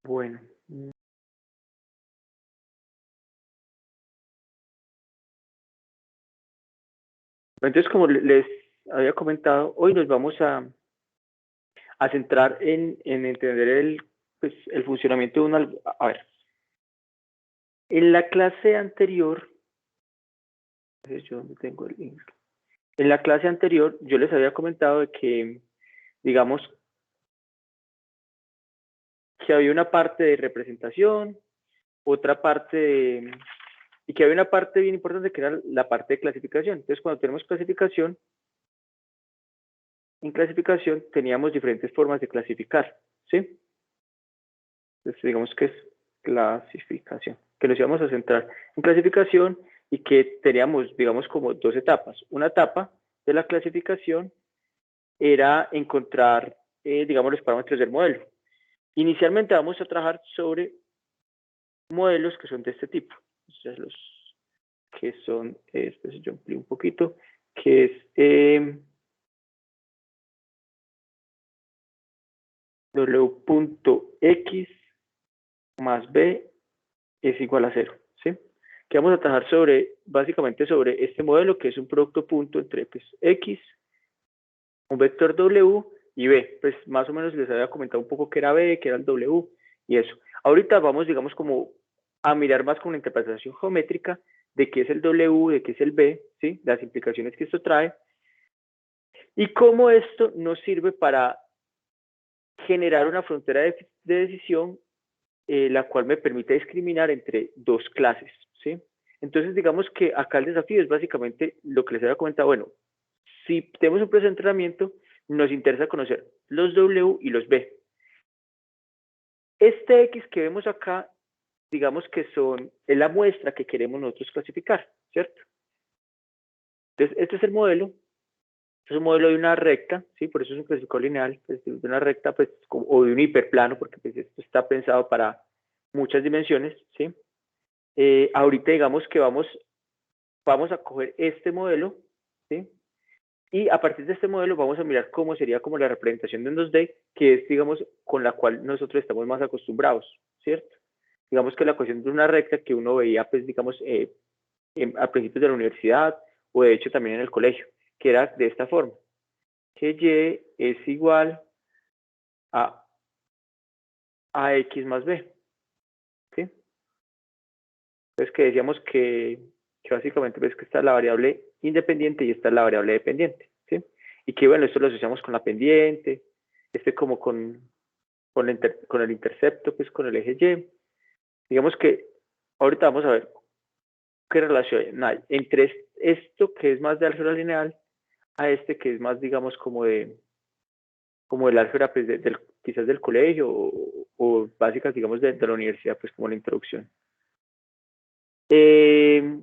Bueno, entonces como les había comentado, hoy nos vamos a centrar en entender pues, el funcionamiento de una... A ver, en la clase anterior, yo dónde tengo el link. En la clase anterior yo les había comentado de que, digamos, que había una parte de representación, otra parte de... Y que había una parte bien importante que era la parte de clasificación. Entonces, cuando tenemos clasificación, en clasificación teníamos diferentes formas de clasificar, ¿sí? Entonces, digamos que es clasificación, que nos íbamos a centrar en clasificación y que teníamos, digamos, como dos etapas. Una etapa de la clasificación era encontrar, digamos, los parámetros del modelo. Inicialmente vamos a trabajar sobre modelos que son de este tipo. Entonces, los que son, pues yo amplío un poquito, que es w.x más b es igual a 0, ¿sí? Que vamos a trabajar sobre, básicamente sobre este modelo, que es un producto punto entre pues, x, un vector w y b. Pues más o menos les había comentado un poco que era b, que era el w y eso. Ahorita vamos, digamos, como a mirar más con una interpretación geométrica de qué es el w, de qué es el b, ¿sí? Las implicaciones que esto trae y cómo esto nos sirve para generar una frontera de decisión la cual me permite discriminar entre dos clases, ¿sí? Entonces, digamos que acá el desafío es básicamente lo que les había comentado. Bueno, si tenemos un proceso de entrenamiento, nos interesa conocer los W y los B. Este X que vemos acá, digamos que es la muestra que queremos nosotros clasificar, ¿cierto? Entonces, este es el modelo. Es un modelo de una recta, ¿sí? Por eso es un clasificador lineal, pues, de una recta, pues, o de un hiperplano, porque pues, esto está pensado para muchas dimensiones, ¿sí? Ahorita digamos que vamos a coger este modelo, ¿sí? Y a partir de este modelo vamos a mirar cómo sería como la representación de un 2D, que es, digamos, con la cual nosotros estamos más acostumbrados, ¿cierto? Digamos que la ecuación de una recta que uno veía, pues, digamos, a principios de la universidad, o de hecho también en el colegio, que era de esta forma, que Y es igual a AX más B, ¿sí? Entonces, que decíamos que básicamente ves que esta es la variable independiente y esta es la variable dependiente, ¿sí? Y que bueno, esto lo asociamos con la pendiente, como con el intercepto, pues con el eje Y. Digamos que ahorita vamos a ver qué relación hay entre esto que es más de álgebra lineal a este que es más, digamos, como del álgebra, pues, quizás del colegio o básicas, digamos, de la universidad, pues como la introducción. Eh,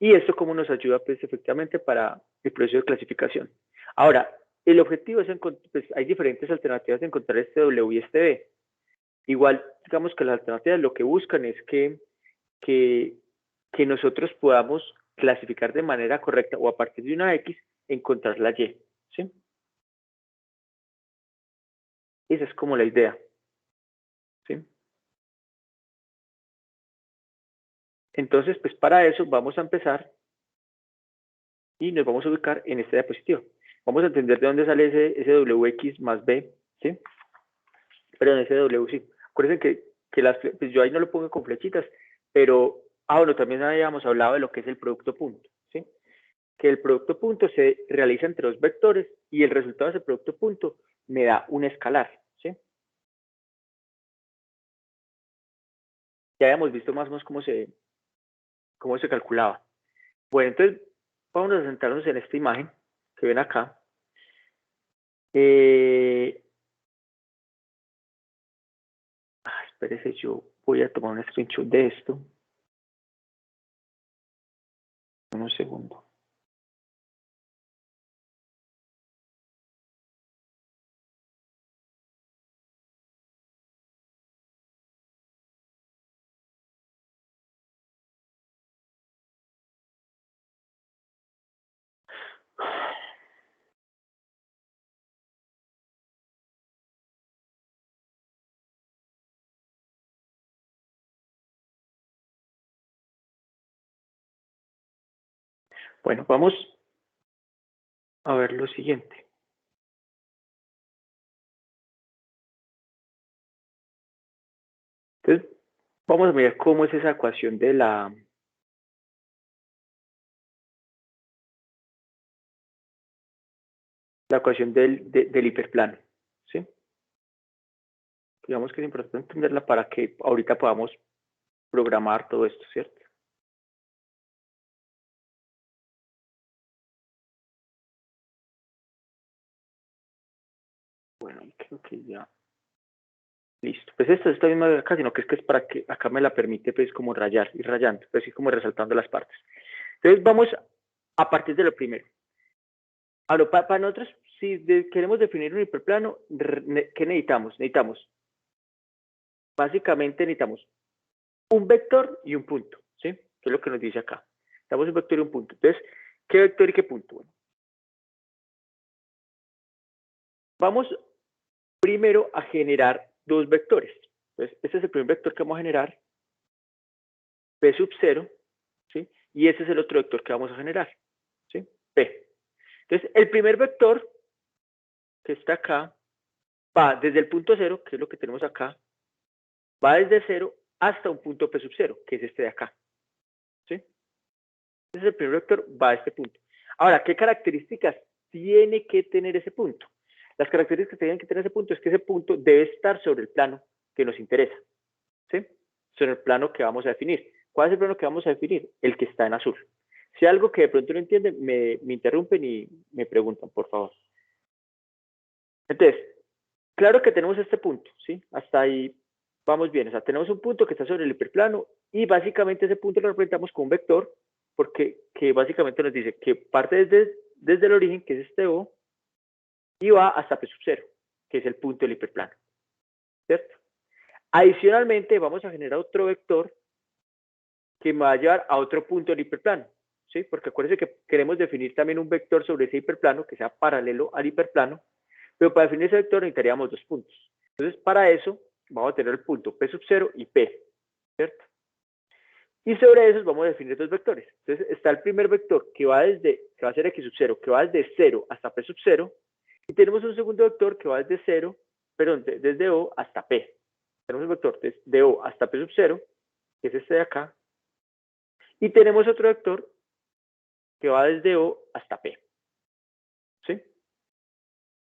Y esto cómo nos ayuda, pues, efectivamente para el proceso de clasificación. Ahora, el objetivo es pues, hay diferentes alternativas de encontrar este W y este B. Igual, digamos que las alternativas lo que buscan es que, que nosotros podamos clasificar de manera correcta o a partir de una X encontrar la Y. ¿Sí? Esa es como la idea. ¿Sí? Entonces, pues para eso vamos a empezar y nos vamos a ubicar en esta diapositiva. Vamos a entender de dónde sale ese WX más B, ¿sí? Pero en ese W sí. Acuérdense que pues yo ahí no lo pongo con flechitas, pero, bueno, también habíamos hablado de lo que es el producto punto, ¿sí? Que el producto punto se realiza entre dos vectores y el resultado de ese producto punto me da un escalar, ¿sí? Ya habíamos visto más o menos cómo se calculaba. Bueno, entonces vamos a centrarnos en esta imagen que ven acá. Espérese, yo voy a tomar un screenshot de esto. Un segundo. Bueno, vamos a ver lo siguiente. Entonces, vamos a mirar cómo es esa ecuación de la ecuación del hiperplano, ¿sí? Digamos que es importante entenderla para que ahorita podamos programar todo esto, ¿cierto? Bueno, creo que ya. Listo. Pues esta misma de acá, sino que es para que acá me la permite pues como rayar, ir rayando, pues así como resaltando las partes. Entonces vamos a partir de lo primero. Ahora, para nosotros, si queremos definir un hiperplano, ¿qué necesitamos? Básicamente necesitamos un vector y un punto, ¿sí? Que es lo que nos dice acá. Necesitamos un vector y un punto. Entonces, ¿qué vector y qué punto? Bueno, vamos primero a generar dos vectores. Entonces, este es el primer vector que vamos a generar, P sub 0, ¿sí? Y ese es el otro vector que vamos a generar, ¿sí? P. Entonces, el primer vector que está acá va desde el punto 0, que es lo que tenemos acá, va desde 0 hasta un punto P sub 0, que es este de acá, ¿sí? Entonces, el primer vector va a este punto. Ahora, ¿qué características tiene que tener ese punto? Las características que tienen que tener ese punto es que ese punto debe estar sobre el plano que nos interesa, ¿sí? Sobre el plano que vamos a definir. ¿Cuál es el plano que vamos a definir? El que está en azul. Si algo que de pronto no entienden, me interrumpen y me preguntan, por favor. Entonces, claro que tenemos este punto, ¿sí? Hasta ahí vamos bien. O sea, tenemos un punto que está sobre el hiperplano y básicamente ese punto lo representamos con un vector porque que básicamente nos dice que parte desde el origen, que es este O, y va hasta P sub 0, que es el punto del hiperplano, ¿cierto? Adicionalmente, vamos a generar otro vector que me va a llevar a otro punto del hiperplano, ¿sí? Porque acuérdense que queremos definir también un vector sobre ese hiperplano que sea paralelo al hiperplano, pero para definir ese vector necesitaríamos dos puntos. Entonces, para eso, vamos a tener el punto P sub 0 y P, ¿cierto? Y sobre esos vamos a definir dos vectores. Entonces, está el primer vector que va a ser X sub 0, que va desde 0 hasta P sub 0, y tenemos un segundo vector que va desde 0, perdón, desde O hasta P. Tenemos un vector de O hasta P sub 0, que es este de acá, y tenemos otro vector que va desde O hasta P. ¿Sí?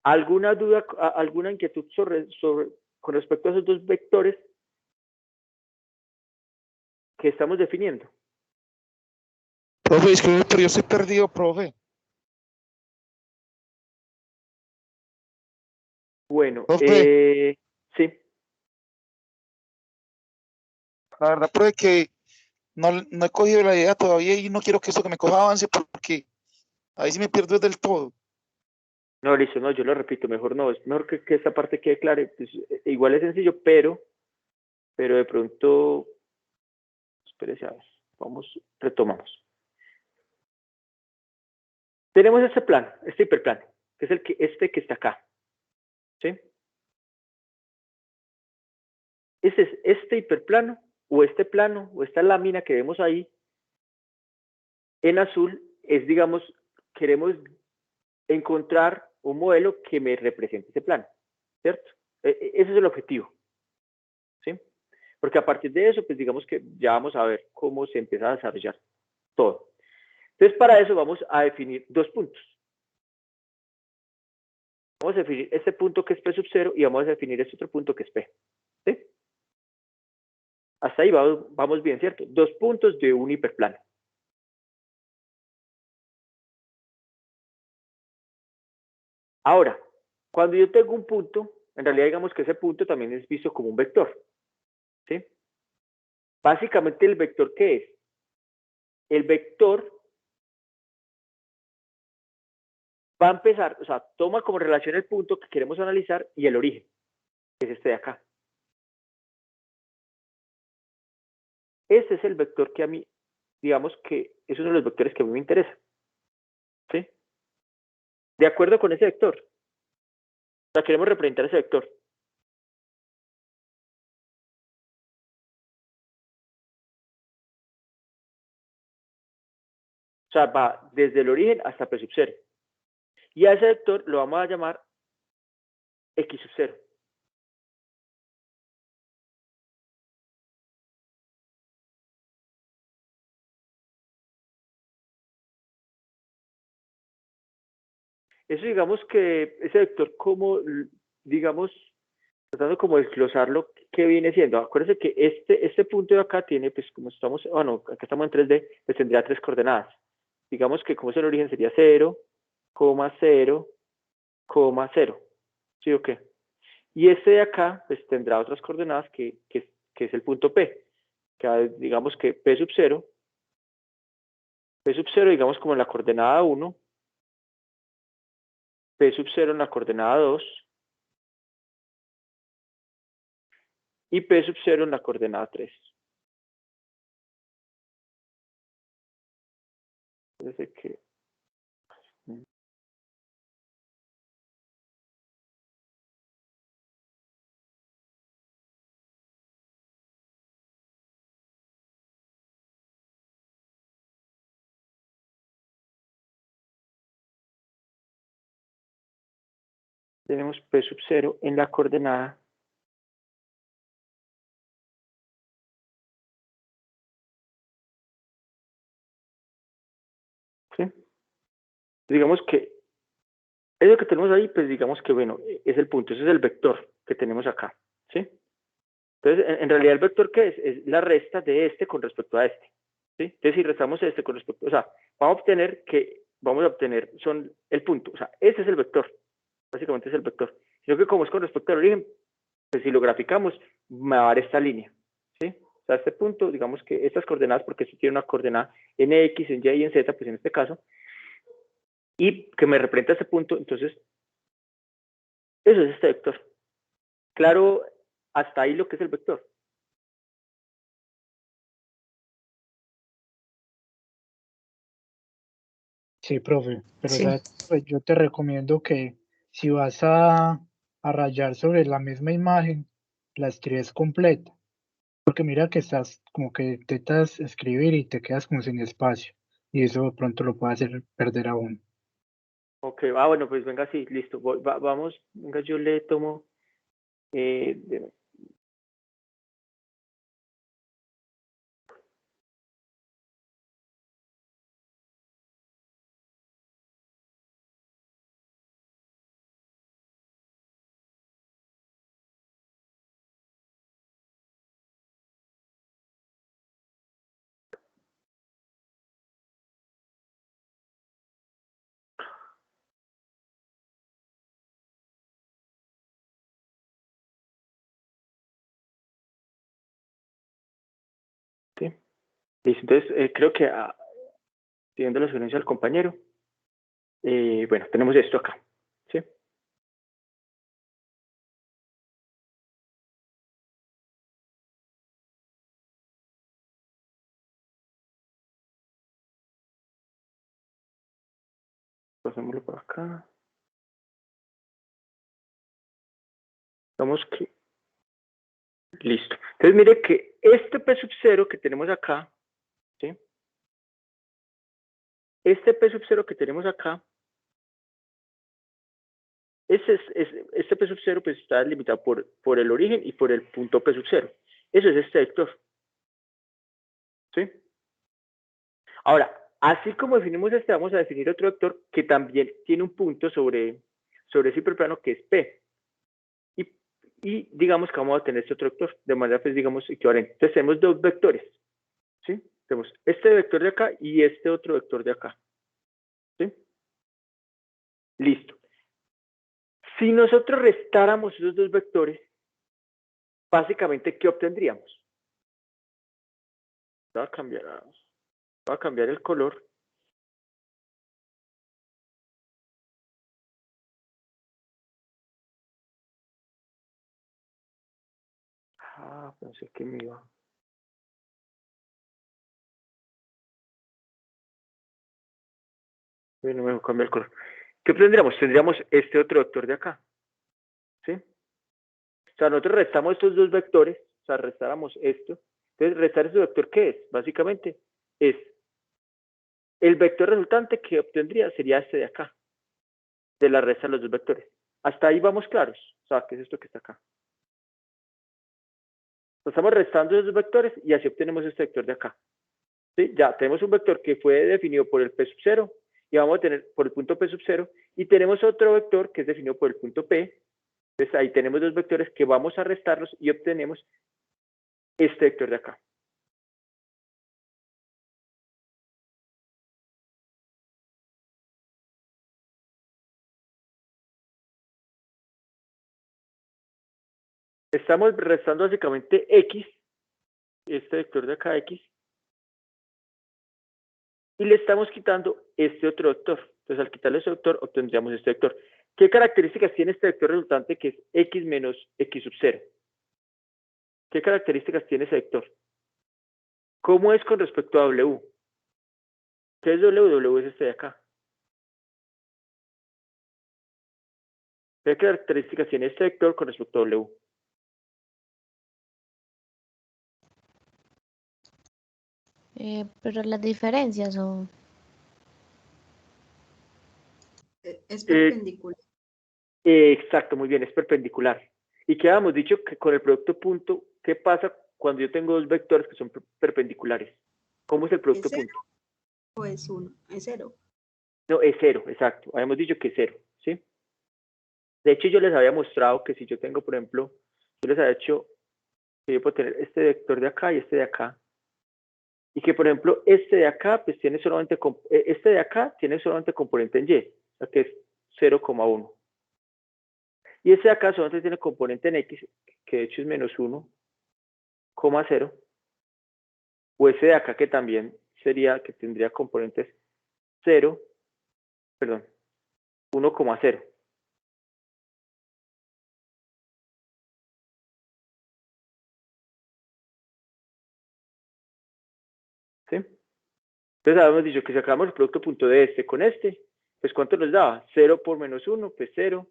¿Alguna duda, alguna inquietud con respecto a esos dos vectores que estamos definiendo? Profe, disculpe, pero yo estoy perdido, profe. Bueno, Profe, sí. la verdad, profe, que no he cogido la idea todavía y no quiero que eso que me coja avance porque ahí sí me pierdo del todo. No, listo, no, yo lo repito, mejor no, es mejor que esta parte quede clara. Pues, igual es sencillo, pero de pronto, espérese a ver, retomamos. Tenemos este plano, este hiperplano, que es este que está acá, ¿sí? Este hiperplano, o este plano, o esta lámina que vemos ahí, en azul, es, digamos, queremos encontrar un modelo que me represente ese plano, ¿cierto? Ese es el objetivo, ¿sí? Porque a partir de eso, pues digamos que ya vamos a ver cómo se empieza a desarrollar todo. Entonces, para eso vamos a definir dos puntos. Vamos a definir este punto que es P sub 0 y vamos a definir este otro punto que es P. ¿Sí? Hasta ahí vamos bien, ¿cierto? Dos puntos de un hiperplano. Ahora, cuando yo tengo un punto, en realidad digamos que ese punto también es visto como un vector. ¿Sí? Básicamente, ¿el vector qué es? El vector va a empezar, o sea, toma como relación el punto que queremos analizar y el origen, que es este de acá. Ese es el vector que a mí, digamos que es uno de los vectores que a mí me interesa. ¿Sí? De acuerdo con ese vector. O sea, queremos representar ese vector. O sea, va desde el origen hasta P sub 0. Y a ese vector lo vamos a llamar X sub 0. Eso digamos que ese vector como, digamos, tratando como de desglosarlo, ¿qué viene siendo? Acuérdense que este punto de acá tiene, pues como estamos, bueno, acá estamos en 3D, pues tendría 3 coordenadas. Digamos que como es el origen sería 0, 0, 0. ¿Sí o qué? Y este de acá, pues tendrá otras coordenadas que es el punto P. Que digamos que P sub 0, digamos como en la coordenada 1, P sub 0 en la coordenada 2, y P sub 0 en la coordenada 3. Parece que... Tenemos P sub 0 en la coordenada ¿sí? Digamos que eso que tenemos ahí, pues digamos que, bueno, es el punto, ese es el vector que tenemos acá, ¿sí? Entonces, en realidad el vector que es la resta de este con respecto a este, ¿sí? Entonces, si restamos este con respecto, o sea, vamos a obtener, son el punto, o sea, ese es el vector, básicamente es el vector. Sino que como es con respecto al origen, pues si lo graficamos, me va a dar esta línea, ¿sí? O sea, este punto, digamos que estas coordenadas, porque esto tiene una coordenada en X, en Y y en Z, pues en este caso, y que me representa este punto, entonces, eso es este vector. Claro, hasta ahí lo que es el vector. Sí, profe, pero Sí. pues yo te recomiendo que si vas a rayar sobre la misma imagen, la escribes completa, porque mira que estás como que intentas escribir y te quedas como sin espacio, y eso de pronto lo puede hacer perder a uno. Ok, bueno, pues venga, sí, listo. Vamos, venga, yo le tomo. De- sí. Listo, entonces creo que siguiendo la sugerencia del compañero, bueno, tenemos esto acá, ¿sí? Pasémoslo por acá. Vamos que, listo. Entonces mire que este P sub 0 que tenemos acá, ¿sí? Este P sub 0 que tenemos acá, este P sub 0 pues está limitado por el origen y por el punto P sub 0. Eso es este vector, ¿sí? Ahora, así como definimos este, vamos a definir otro vector que también tiene un punto sobre ese hiperplano que es P. Y digamos que vamos a tener este otro vector de manera, pues, digamos, equivalente. Entonces tenemos dos vectores, ¿sí? Tenemos este vector de acá y este otro vector de acá, ¿sí? Listo. Si nosotros restáramos esos dos vectores, básicamente, ¿qué obtendríamos? Voy a cambiar el color. Pensé que me iba. Bueno, me voy a cambiar el color. ¿Qué obtendríamos? Tendríamos este otro vector de acá, ¿sí? O sea, nosotros restamos estos dos vectores, o sea, restáramos esto. Entonces, restar ese vector, ¿qué es? Básicamente, es el vector resultante que obtendría sería este de acá, de la resta de los dos vectores. Hasta ahí vamos claros. O sea, ¿qué es esto que está acá? Estamos restando esos vectores y así obtenemos este vector de acá. ¿Sí? Ya tenemos un vector que fue definido por el P sub 0 y vamos a tener por el punto P sub 0 y tenemos otro vector que es definido por el punto P. Entonces ahí tenemos dos vectores que vamos a restarlos y obtenemos este vector de acá. Estamos restando básicamente X, este vector de acá X, y le estamos quitando este otro vector. Entonces al quitarle ese vector obtendríamos este vector. ¿Qué características tiene este vector resultante que es X menos X sub 0? ¿Qué características tiene ese vector? ¿Cómo es con respecto a W? ¿Qué es W? W es este de acá. ¿Qué características tiene este vector con respecto a W? Pero las diferencias son... Es perpendicular. Exacto, muy bien, es perpendicular. ¿Y qué habíamos dicho? Que con el producto punto, ¿qué pasa cuando yo tengo dos vectores que son perpendiculares? ¿Cómo es el producto ¿Es 0 punto? o es 1? Es 0. No, es 0, exacto. Habíamos dicho que es 0, ¿sí? De hecho, yo les había mostrado que si yo tengo, por ejemplo, yo les había hecho que yo puedo tener este vector de acá y este de acá. Y que, por ejemplo, este de acá, pues tiene solamente, este de acá tiene solamente componente en Y, o sea que es 0,1. Y este de acá solamente tiene componente en X, que de hecho es menos 1,0. O ese de acá que también sería, que tendría componentes 0, perdón, 1,0. ¿Sí? Entonces habíamos dicho que sacamos el producto punto de este con este, pues ¿cuánto nos daba? 0 por menos 1, pues 0,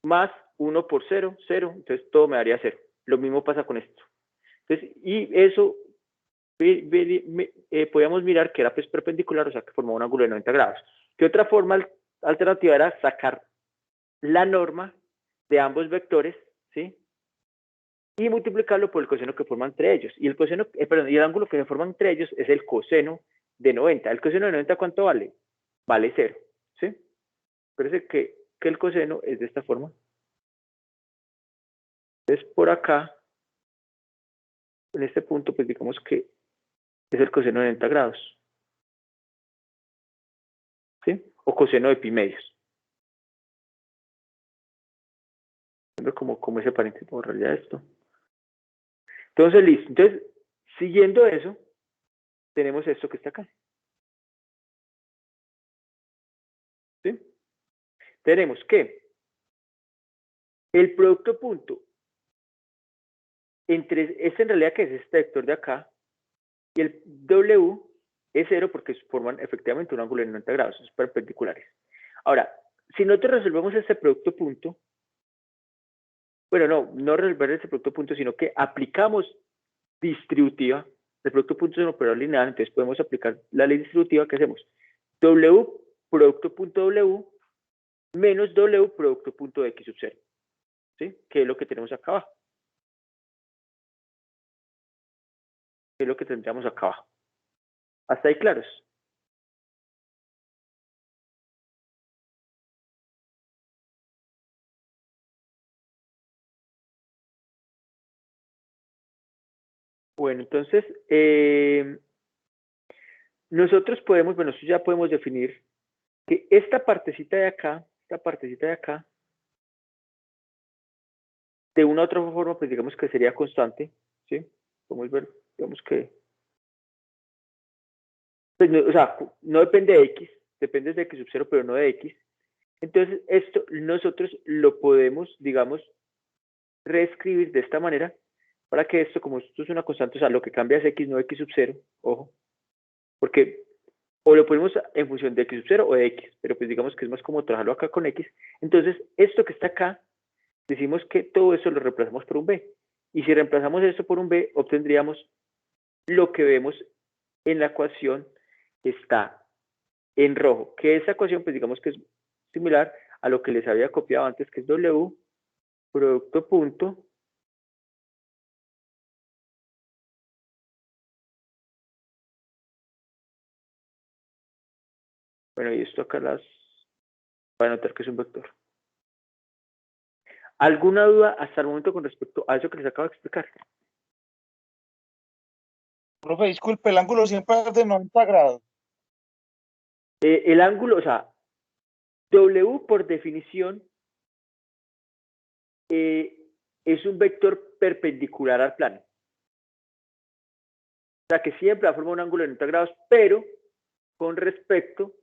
más 1 por 0, 0, entonces todo me daría 0. Lo mismo pasa con esto. Entonces, y eso podíamos mirar que era pues perpendicular, o sea que formaba un ángulo de 90 grados. ¿Qué otra forma alternativa era sacar la norma de ambos vectores, ¿sí? Y multiplicarlo por el coseno que forman entre ellos. Y el coseno, perdón, y el ángulo que se forma entre ellos es el coseno de 90. ¿El coseno de 90 cuánto vale? Vale 0, ¿sí? Parece que el coseno es de esta forma. Entonces, por acá, en este punto, pues digamos que es el coseno de 90 grados. ¿Sí? O coseno de pi medios. Como ese paréntesis, borrar ya esto. Entonces, listo. Entonces, siguiendo eso, tenemos esto que está acá. ¿Sí? Tenemos que el producto punto entre este en realidad que es este vector de acá y el W es 0 porque forman efectivamente un ángulo de 90 grados, es perpendiculares. Ahora, si nosotros resolvemos este producto punto, bueno, no resolver este producto punto, sino que aplicamos distributiva, el producto punto es un operador lineal, entonces podemos aplicar la ley distributiva que hacemos. W producto punto W menos W producto punto X sub 0, ¿sí? Que es lo que tenemos acá abajo. Que es lo que tendríamos acá abajo. ¿Hasta ahí claros? Bueno, entonces, nosotros podemos, bueno, eso ya podemos definir que esta partecita de acá, de una u otra forma, pues digamos que sería constante, ¿sí? Podemos ver, digamos que, pues no, o sea, no depende de X, depende de X sub 0, pero no de X. Entonces, esto nosotros lo podemos, digamos, reescribir de esta manera, para que esto, como esto es una constante, o sea, lo que cambia es X, no X sub 0, ojo, porque o lo ponemos en función de X sub 0 o de X, pero pues digamos que es más cómodo trabajarlo acá con X. Entonces, esto que está acá, decimos que todo eso lo reemplazamos por un B. Y si reemplazamos esto por un B, obtendríamos lo que vemos en la ecuación que está en rojo, que esa ecuación, pues digamos que es similar a lo que les había copiado antes, que es W, producto punto, bueno, y esto acá las voy a anotar que es un vector. ¿Alguna duda hasta el momento con respecto a eso que les acabo de explicar? Profe, disculpe, el ángulo siempre es de 90 grados. El ángulo, o sea, W por definición es un vector perpendicular al plano. O sea, que siempre va a formar un ángulo de 90 grados, pero con respecto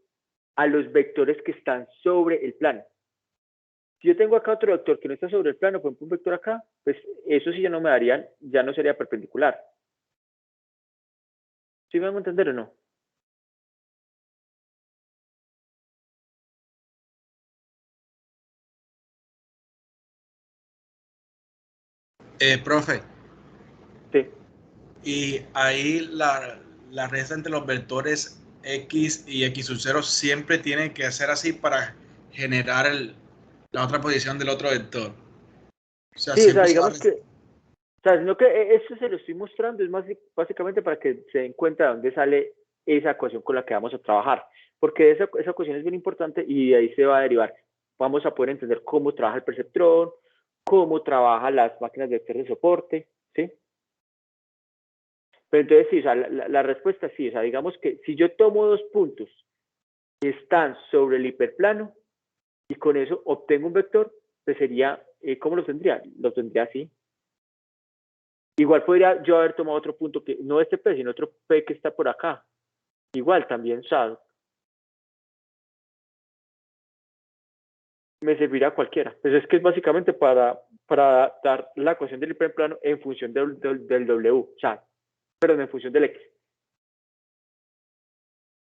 a los vectores que están sobre el plano. Si yo tengo acá otro vector que no está sobre el plano, por ejemplo un vector acá, pues eso sí ya no me darían, ya no sería perpendicular. ¿Sí me van a entender o no? Profe, Sí. y ahí la resta entre los vectores X y X sub 0 siempre tiene que ser así para generar la otra posición del otro vector. O sea, Sí, o sea, siempre se va a digamos que, o sea, no que esto se lo estoy mostrando, es más básicamente para que se den cuenta de dónde sale esa ecuación con la que vamos a trabajar, porque esa ecuación es bien importante y de ahí se va a derivar. Vamos a poder entender cómo trabaja el perceptrón, cómo trabajan las máquinas de vectores de soporte, ¿sí? Pero entonces sí, o sea, la respuesta es sí, o sea, digamos que si yo tomo dos puntos que están sobre el hiperplano y con eso obtengo un vector, pues sería, ¿cómo lo tendría? Lo tendría así. Igual podría yo haber tomado otro punto que no este P, sino otro P que está por acá. Igual también, o sea, me servirá cualquiera. Pues es que es básicamente para dar la ecuación del hiperplano en función del W, o sea, perdón, en función del X.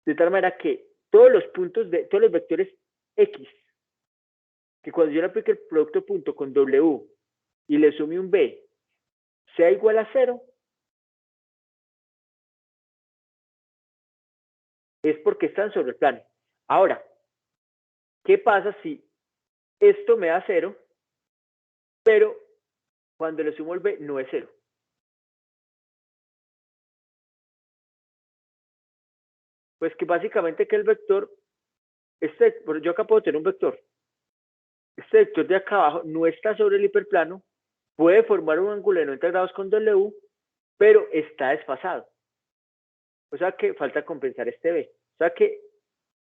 De tal manera que todos los puntos de todos los vectores X, que cuando yo le aplique el producto punto con W y le sume un B, sea igual a 0, es porque están sobre el plano. Ahora, ¿qué pasa si esto me da 0, pero cuando le sumo el B no es 0? Pues que básicamente que el vector, yo acá puedo tener un vector. Este vector de acá abajo no está sobre el hiperplano, puede formar un ángulo de 90 grados con W, pero está desfasado. O sea que falta compensar este B. O sea que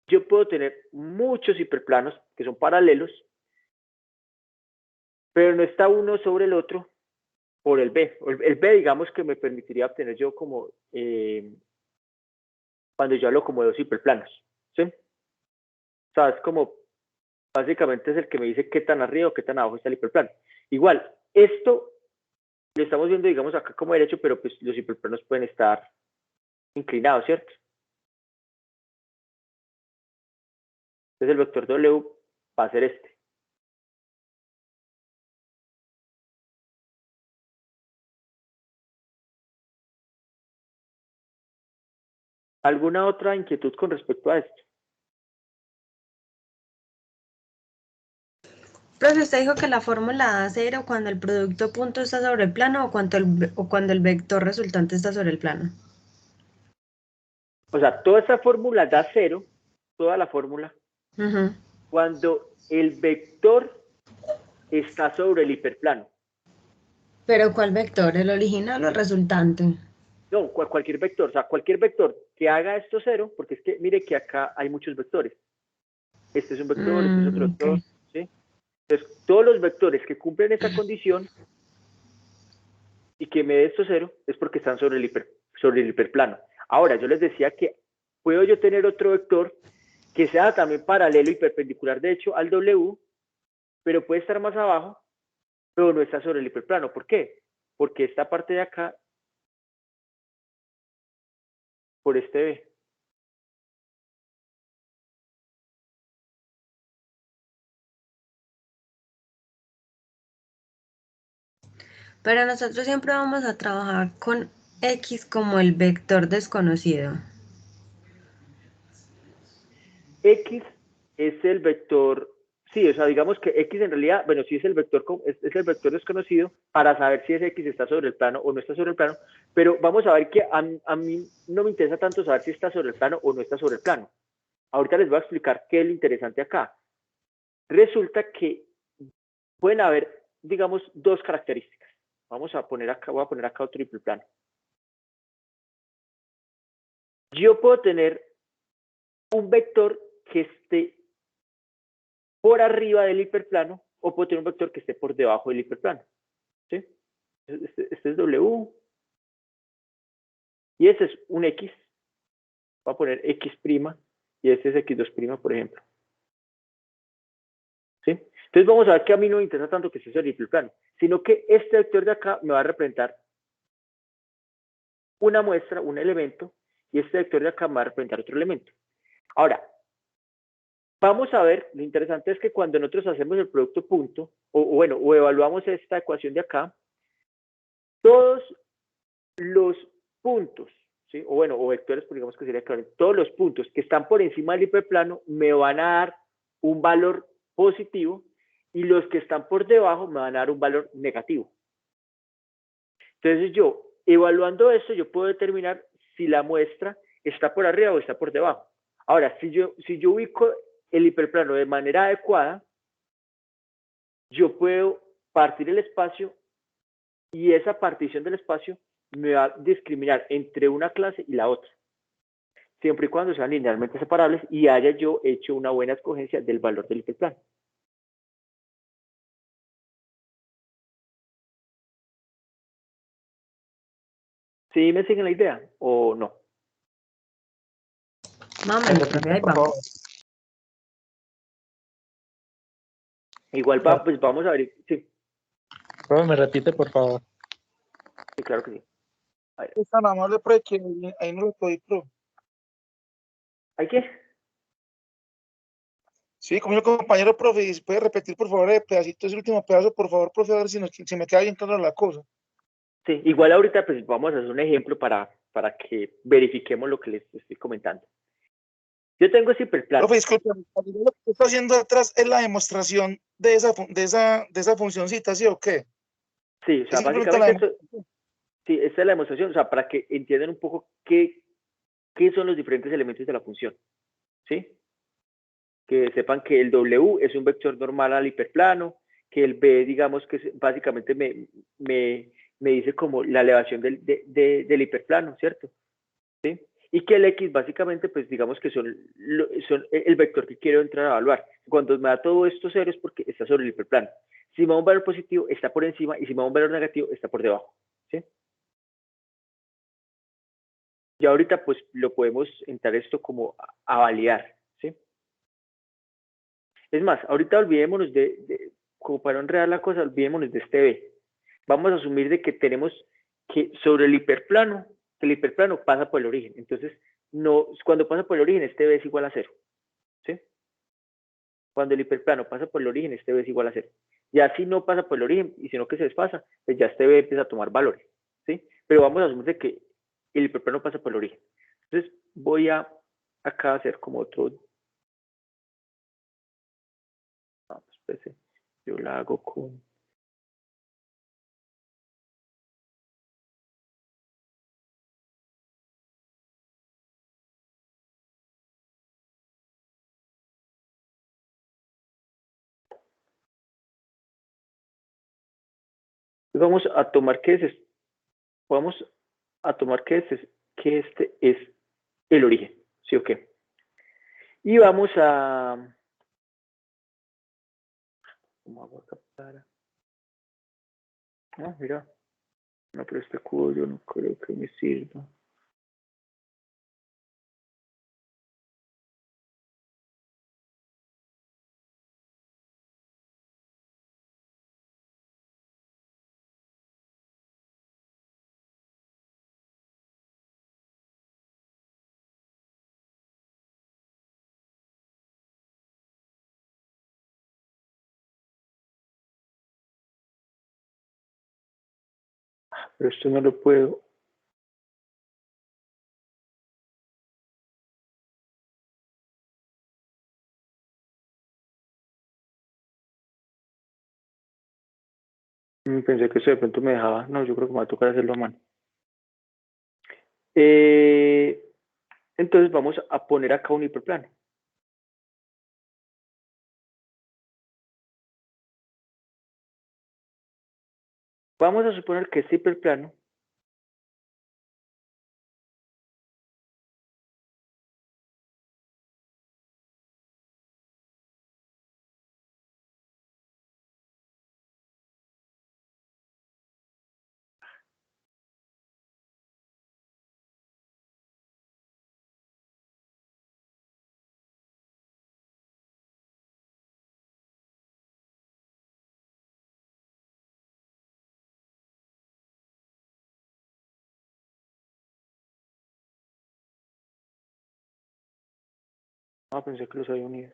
yo puedo tener muchos hiperplanos que son paralelos, pero no está uno sobre el otro por el B. El B, digamos que me permitiría obtener yo como, cuando yo hablo como de dos hiperplanos, ¿sí? O sea, es como, básicamente es el que me dice qué tan arriba o qué tan abajo está el hiperplano. Igual, esto lo estamos viendo, digamos, acá como derecho, pero pues los hiperplanos pueden estar inclinados, ¿cierto? Entonces el vector W va a ser este. ¿Alguna otra inquietud con respecto a esto? Profe, usted dijo que la fórmula da 0 cuando el producto punto está sobre el plano o cuando el vector resultante está sobre el plano. O sea, toda esa fórmula da 0, toda la fórmula, Ujú. cuando el vector está sobre el hiperplano. Pero ¿cuál vector? ¿El original o el resultante? No, cualquier vector, o sea, cualquier vector que haga esto 0, porque es que mire que acá hay muchos vectores. Este es un vector, este es otro vector, Ok. ¿sí? Entonces, todos los vectores que cumplen esa condición y que me dé esto 0 es porque están sobre el hiperplano. Ahora, yo les decía que puedo yo tener otro vector que sea también paralelo y perpendicular, de hecho, al W, pero puede estar más abajo, pero no está sobre el hiperplano. ¿Por qué? Porque esta parte de acá, por este B. Pero nosotros siempre vamos a trabajar con X como el vector desconocido. X es el vector, sí, o sea, digamos que X en realidad, bueno, sí es el vector, es el vector desconocido para saber si ese X está sobre el plano o no está sobre el plano, pero vamos a ver que a mí no me interesa tanto saber si está sobre el plano o no está sobre el plano. Ahorita les voy a explicar qué es lo interesante acá. Resulta que pueden haber, digamos, dos características. Vamos a poner acá, voy a poner acá otro triple plano. Yo puedo tener un vector que esté por arriba del hiperplano o puedo tener un vector que esté por debajo del hiperplano. ¿Sí? Este es W y este es un X. Voy a poner X' y este es X2', por ejemplo. ¿Sí? Entonces vamos a ver que a mí no me interesa tanto que sea sobre el hiperplano, sino que este vector de acá me va a representar una muestra, un elemento, y este vector de acá me va a representar otro elemento. Ahora, vamos a ver, lo interesante es que cuando nosotros hacemos el producto punto, o evaluamos esta ecuación de acá, todos los puntos, ¿sí? O vectores, pues digamos que sería claro, todos los puntos que están por encima del hiperplano me van a dar un valor positivo y los que están por debajo me van a dar un valor negativo. Entonces yo, evaluando esto, yo puedo determinar si la muestra está por arriba o está por debajo. Ahora, si yo ubico el hiperplano de manera adecuada, yo puedo partir el espacio y esa partición del espacio me va a discriminar entre una clase y la otra, siempre y cuando sean linealmente separables y haya yo hecho una buena escogencia del valor del hiperplano. ¿Sí me siguen la idea o no? Más o menos, profe, ahí vamos. Igual pues vamos a ver. Sí, Profe, me repite, por favor. sí, claro que sí. Es tan amable, profe, que ahí no lo podí, profe. ¿Hay qué? Sí, como el compañero, profe, y puede repetir, por favor, el pedacito, ese último pedazo, por favor, profe, a ver si me queda bien clara la cosa. Sí, igual ahorita pues vamos a hacer un ejemplo para que verifiquemos lo que les estoy comentando. Yo tengo ese hiperplano. Profe, disculpe, lo que está haciendo atrás es la demostración de esa funcioncita, ¿sí o qué? Sí, o sea, básicamente esto, sí, esta es la demostración, o sea, para que entiendan un poco qué son los diferentes elementos de la función, ¿sí? Que sepan que el W es un vector normal al hiperplano, que el B, digamos que básicamente me dice como la elevación del hiperplano, ¿cierto? ¿Sí? Y que el X básicamente, pues digamos que son el vector que quiero entrar a evaluar. Cuando me da todo esto cero es porque está sobre el hiperplano. Si me da un valor positivo, está por encima, y si me da un valor negativo, está por debajo, ¿sí? Y ahorita pues lo podemos entrar esto como a validar, ¿sí? Es más, ahorita olvidémonos como para no enredar la cosa, olvidémonos de este B. Vamos a asumir de que tenemos que sobre el hiperplano, que el hiperplano pasa por el origen. Entonces, no, cuando pasa por el origen, este B es igual a 0, ¿sí? Cuando el hiperplano pasa por el origen, este B es igual a 0. Ya si no pasa por el origen, y sino que se desfasa, pues ya este B empieza a tomar valores, ¿sí? Pero vamos a asumir de que el hiperplano pasa por el origen. Entonces, voy a acá hacer como otro. Vamos, espérese. Yo la hago con. Vamos a tomar que vamos a tomar que este es el origen, ¿sí o qué? Y vamos a. ¿Cómo hago acá para? No, mira. No, pero este cubo yo no creo que me sirva. Pero esto no lo puedo. Pensé que eso de pronto me dejaba. No, yo creo que me va a tocar hacerlo a mano. Entonces vamos a poner acá un hiperplano. Vamos a suponer que este hiperplano pensé que los había unido.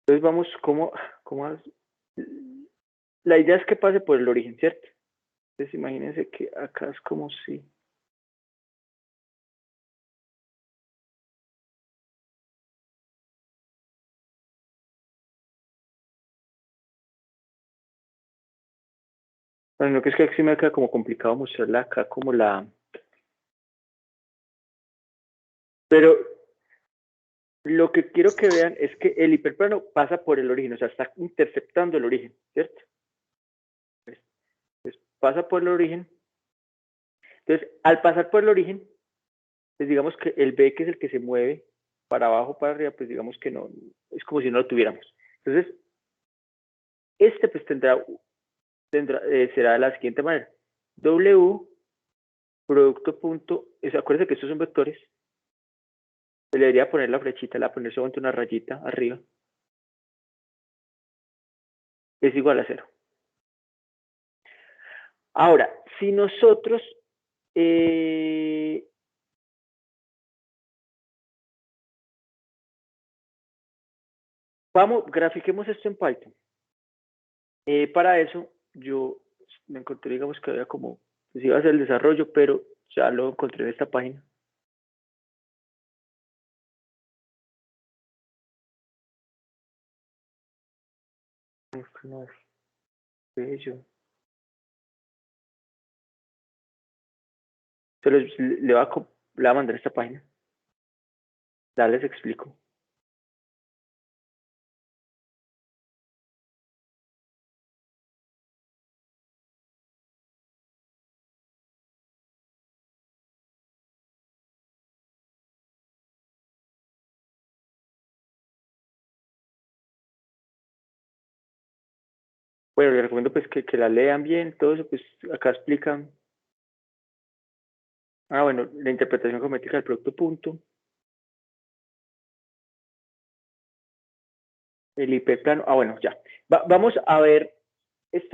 Entonces vamos, la idea es que pase por el origen, ¿cierto? Entonces imagínense que acá es como si... Bueno, no, que es que aquí me queda como complicado mostrarla acá como la... Pero lo que quiero que vean es que el hiperplano pasa por el origen, o sea, está interceptando el origen, ¿cierto? Entonces pasa por el origen. Entonces, al pasar por el origen, pues digamos que el B, que es el que se mueve para abajo, para arriba, pues digamos que no, es como si no lo tuviéramos. Entonces, este pues será de la siguiente manera. W, producto punto, acuérdense que estos son vectores. Se le debería poner la flechita, le voy a poner solamente una rayita arriba. Es igual a 0. Ahora, si nosotros grafiquemos esto en Python. Para eso, yo me encontré, digamos que había como, pues iba a hacer el desarrollo, pero ya lo encontré en esta página. No es bello. Le voy a mandar esta página. Ya les explico. Bueno, les recomiendo pues que la lean bien, todo eso, pues acá explican. Bueno, la interpretación geométrica del producto punto. El hiperplano. Bueno, ya. Vamos a ver. Ese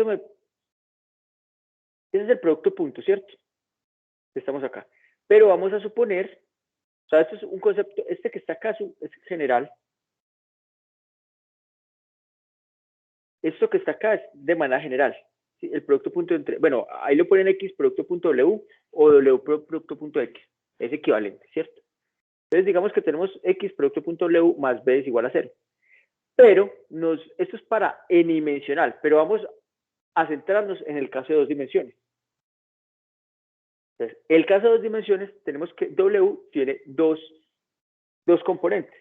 es el producto punto, ¿cierto? Estamos acá. Pero vamos a suponer, o sea, esto es un concepto, este que está acá es general. Esto que está acá es de manera general. ¿Sí? El producto punto entre, bueno, ahí lo ponen X producto punto W o W producto punto X. Es equivalente, ¿cierto? Entonces digamos que tenemos X producto punto W más B es igual a 0. Pero esto es para n-dimensional, pero vamos a centrarnos en el caso de 2 dimensiones. Entonces, el caso de 2 dimensiones, tenemos que W tiene dos componentes.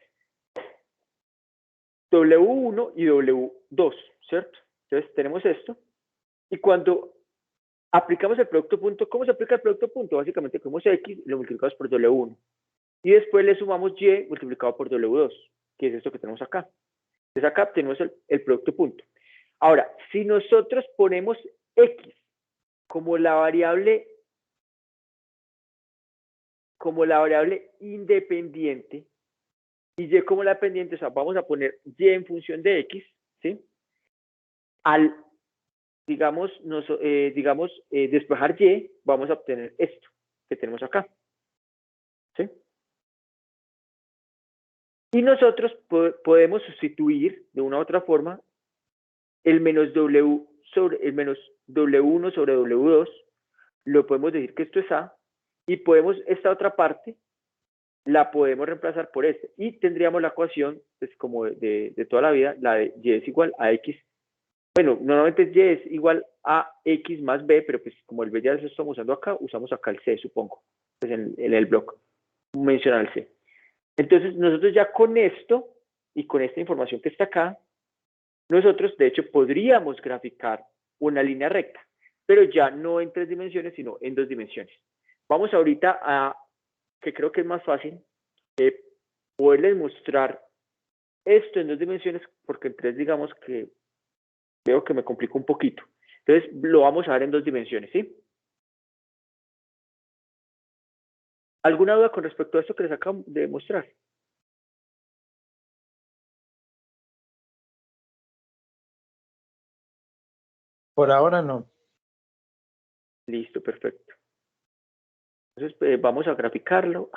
W1 y W2, ¿cierto? Entonces tenemos esto. Y cuando aplicamos el producto punto, ¿cómo se aplica el producto punto? Básicamente cogemos X y lo multiplicamos por W1. Y después le sumamos Y multiplicado por W2, que es esto que tenemos acá. Entonces acá tenemos el producto punto. Ahora, si nosotros ponemos X como la variable independiente y Y como la dependiente, o sea, vamos a poner Y en función de X, ¿sí? Al, despejar Y, vamos a obtener esto que tenemos acá, ¿sí? Y nosotros podemos sustituir de una u otra forma el menos W sobre el menos W1 sobre W2, lo podemos decir que esto es A, y podemos esta otra parte la podemos reemplazar por esta. Y tendríamos la ecuación, pues como de toda la vida, la de y es igual a x. Bueno, normalmente y es igual a x más b, pero pues como el b ya lo estamos usando acá, usamos acá el c, supongo, pues en el bloque, menciona el c. Entonces, nosotros ya con esto, y con esta información que está acá, nosotros, de hecho, podríamos graficar una línea recta, pero ya no en 3 dimensiones, sino en 2 dimensiones. Vamos ahorita a, que creo que es más fácil, poderles mostrar esto en 2 dimensiones, porque en 3 digamos que veo que me complica un poquito. Entonces, lo vamos a ver en 2 dimensiones, ¿sí? ¿Alguna duda con respecto a esto que les acabo de mostrar? Por ahora no. Listo, perfecto. Entonces, vamos a graficarlo.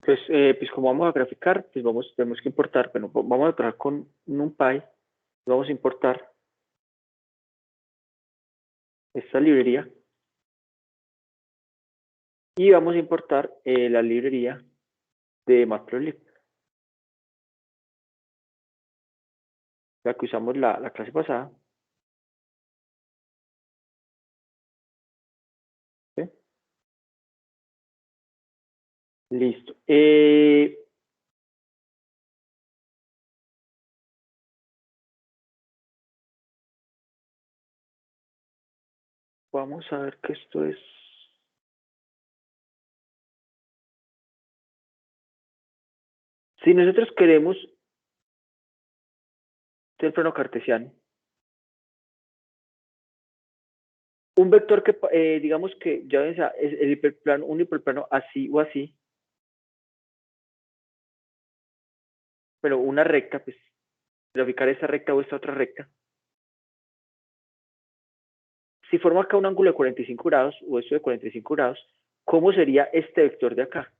Pues como vamos a graficar, pues tenemos que importar, bueno, vamos a trabajar con NumPy, vamos a importar esta librería y vamos a importar la librería de Matplotlib, la que usamos la clase pasada. ¿Sí? Listo. Vamos a ver que esto es... Si nosotros queremos el plano cartesiano, un vector que, digamos que ya ven, es el hiperplano, un hiperplano así o así, pero una recta, pues, graficar esta recta o esta otra recta. Si forma acá un ángulo de 45 grados, o esto de 45 grados, ¿cómo sería este vector de acá?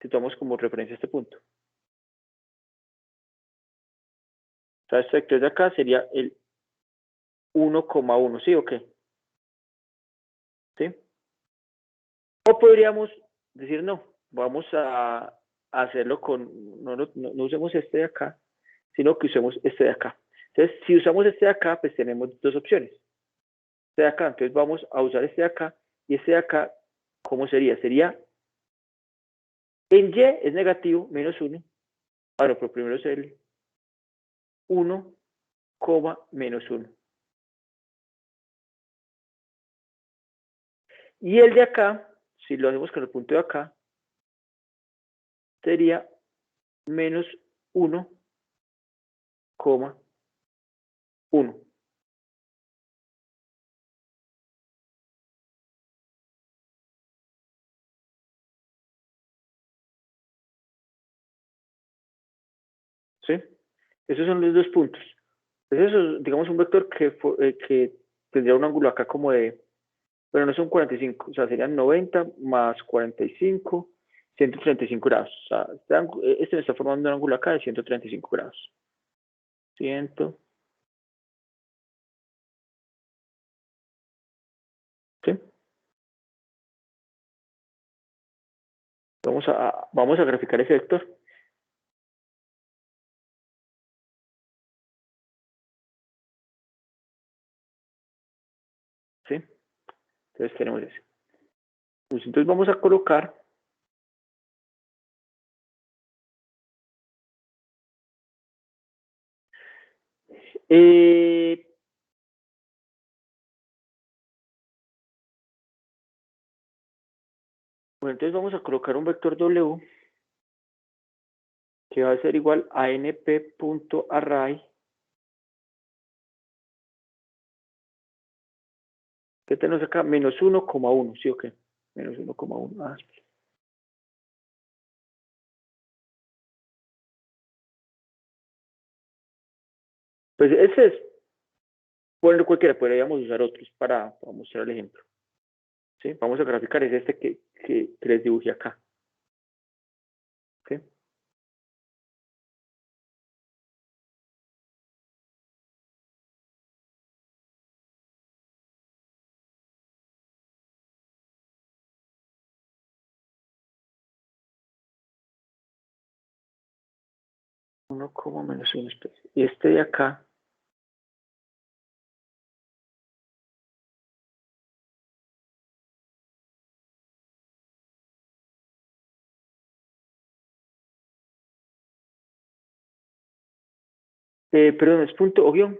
Si tomamos como referencia este punto. O sea, este vector de acá sería el 1,1, ¿sí o qué? ¿Sí? O podríamos decir, no, vamos a hacerlo con, no usemos este de acá, sino que usemos este de acá. Entonces, si usamos este de acá, pues tenemos dos opciones. Este de acá, entonces vamos a usar este de acá, y este de acá, ¿cómo sería? Sería, en y es negativo, menos 1. Ahora, pero primero es el 1, menos 1. Y el de acá, si lo hacemos con el punto de acá, sería menos 1, 1. ¿Sí? Esos son los dos puntos. Entonces, eso es, digamos, un vector que tendría un ángulo acá como de, bueno, no son 45, o sea, serían 90 más 45, 135 grados. O sea, este me está formando un ángulo acá de 135 grados. 100. ¿Sí? Vamos a graficar ese vector. ¿Sí? Entonces tenemos ese. Pues entonces vamos a colocar bueno, entonces vamos a colocar un vector W que va a ser igual a np.array. ¿Qué tenemos acá? Menos 1,1, ¿sí o qué? Menos 1,1. Pues ese es, poner cualquiera, podríamos usar otros para mostrar el ejemplo. ¿Sí? Vamos a graficar, es este que les dibujé acá. ¿Sí? Uno como menos una especie. Y este de acá, perdón, ¿es punto o guión?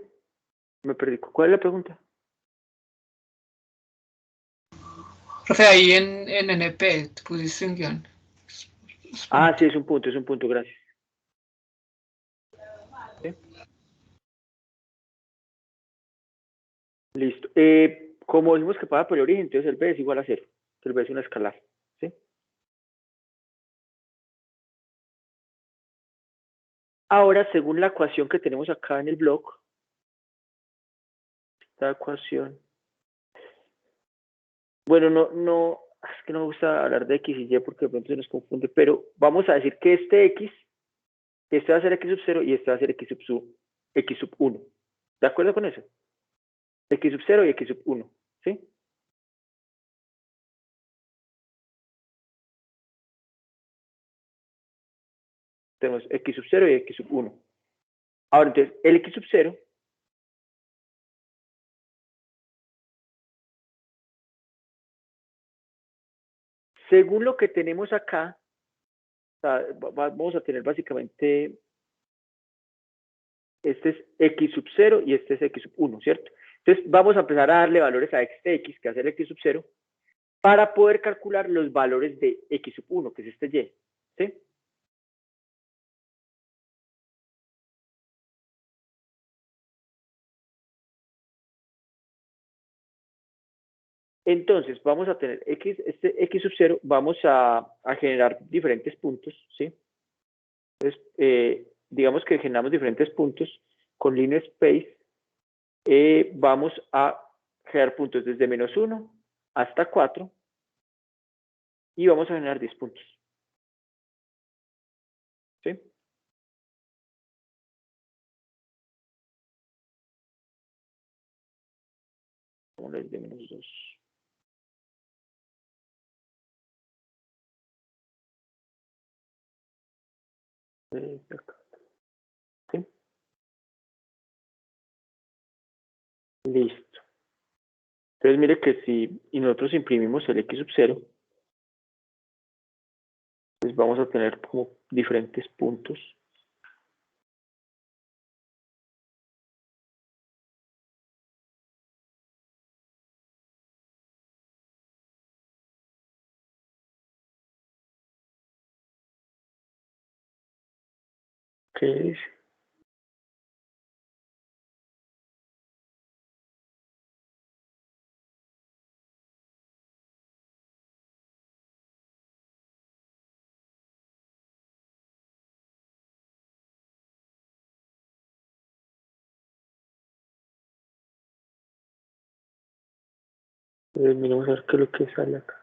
Me perdí. ¿Cuál es la pregunta? Profe, ahí en NP pusiste un guión. Ah, sí, es un punto, gracias. ¿Sí? Listo. Como dijimos que pasa por el origen, entonces el B es igual a 0. El B es una escalar. ¿Sí? Ahora, según la ecuación que tenemos acá en el blog, esta ecuación, bueno, es que no me gusta hablar de X y Y porque de pronto se nos confunde, pero vamos a decir que este X, este va a ser X sub 0 y este va a ser X sub 1. ¿De acuerdo con eso? X sub 0 y X sub 1. ¿Sí? Tenemos X sub 0 y X sub 1. Ahora, entonces, el X sub 0 según lo que tenemos acá, o sea, vamos a tener básicamente, este es X sub 0 y este es X sub 1, ¿cierto? Entonces, vamos a empezar a darle valores a este X, que va a ser X sub 0, para poder calcular los valores de X sub 1, que es este Y, ¿sí? Entonces, vamos a tener este X sub 0, vamos a generar diferentes puntos, ¿sí? Entonces, digamos que generamos diferentes puntos con linear space. Vamos a generar puntos desde menos 1 hasta 4 y vamos a generar 10 puntos. ¿Sí? Vamos a desde menos 2. ¿Sí? Listo. Entonces mire que si nosotros imprimimos el X sub 0, pues vamos a tener como diferentes puntos. ¿Qué dice? Entonces miremos a ver qué es lo que sale acá.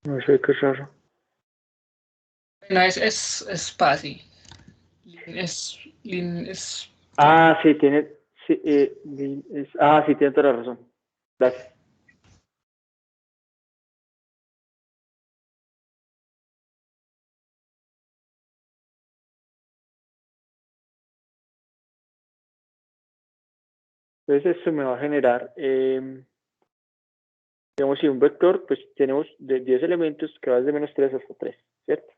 No sé qué raro. No, es fácil. Es Ah, sí, tiene. Sí, sí, tiene toda la razón. Gracias. Entonces esto me va a generar, digamos, si un vector, pues tenemos de 10 elementos que va desde menos 3 hasta 3, ¿cierto?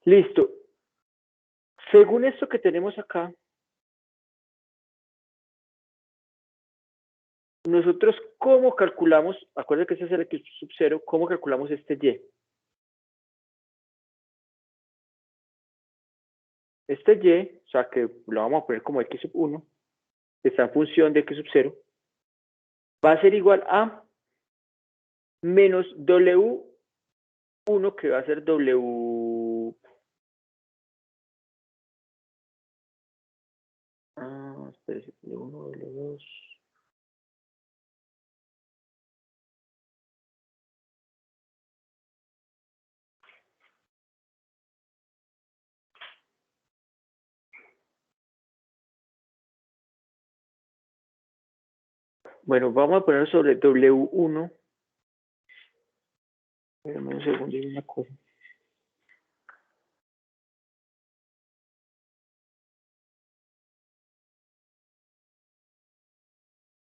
Listo. Según esto que tenemos acá, nosotros, ¿cómo calculamos? Acuérdense que ese es el X sub 0, ¿cómo calculamos este Y? Este Y, o sea, que lo vamos a poner como X sub 1, que está en función de X sub 0, va a ser igual a menos W1, que va a ser W... espérese, W1, W2... Bueno, vamos a poner sobre W1. Espérame un segundo, hay una cosa.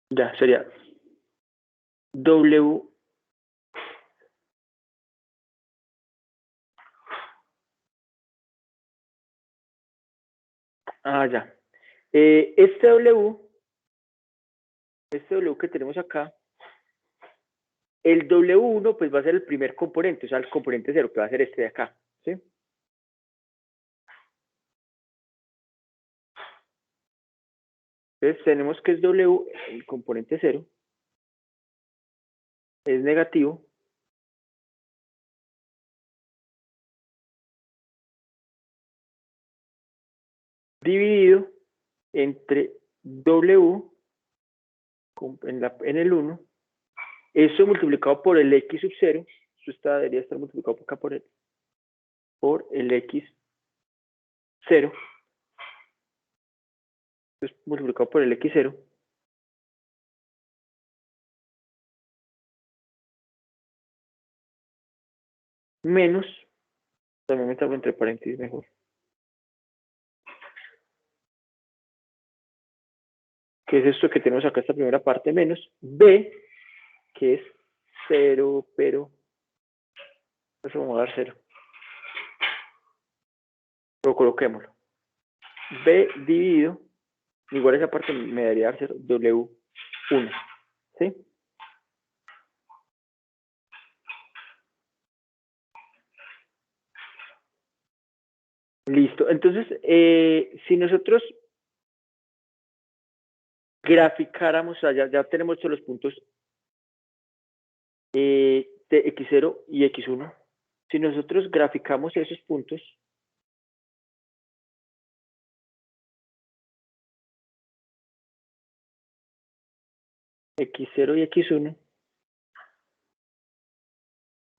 Ya, sería W. Ya. Este W que tenemos acá, el W1 pues va a ser el primer componente, o sea, el componente 0, que va a ser este de acá, ¿sí? Entonces tenemos que es W, el componente 0, es negativo, dividido entre W en el 1, eso multiplicado por el X sub 0, eso debería estar multiplicado por acá por el X 0, entonces multiplicado por el X 0, menos, también me traigo entre paréntesis mejor, que es esto que tenemos acá, esta primera parte, menos B, que es 0, pero eso vamos a dar 0. Pero coloquémoslo. B dividido, igual esa parte me debería dar 0, W1. ¿Sí? Listo. Entonces, si nosotros graficáramos, o sea, ya tenemos los puntos de X0 y X1. Si nosotros graficamos esos puntos, X0 y X1.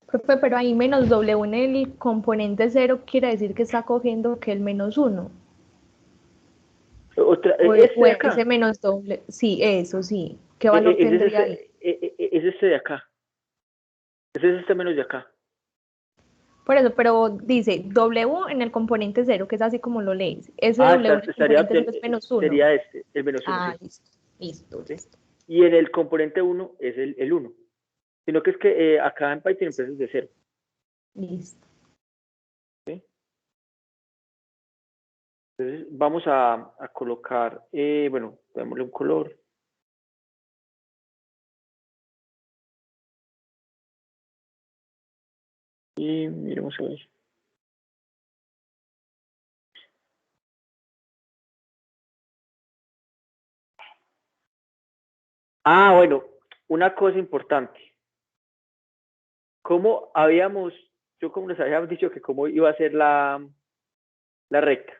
Profe, pero ahí menos W en el componente 0 quiere decir que está cogiendo que el menos 1. O ese menos doble, sí, eso sí. ¿Qué valor tendría ahí? Es este de acá. Ese es este menos de acá. Por eso, pero dice W en el componente 0, que es así como lo lees. Ese W en el componente 0 es menos 1. Sería este, el menos 1. Sí. Listo. Y en el componente 1 es el 1. Sino que es que acá en Python empiezas de 0. Listo. ¿Sí? Entonces vamos a colocar, bueno, démosle un color. Y miremos a ver. Bueno, una cosa importante. ¿Cómo como les habíamos dicho que cómo iba a ser la recta?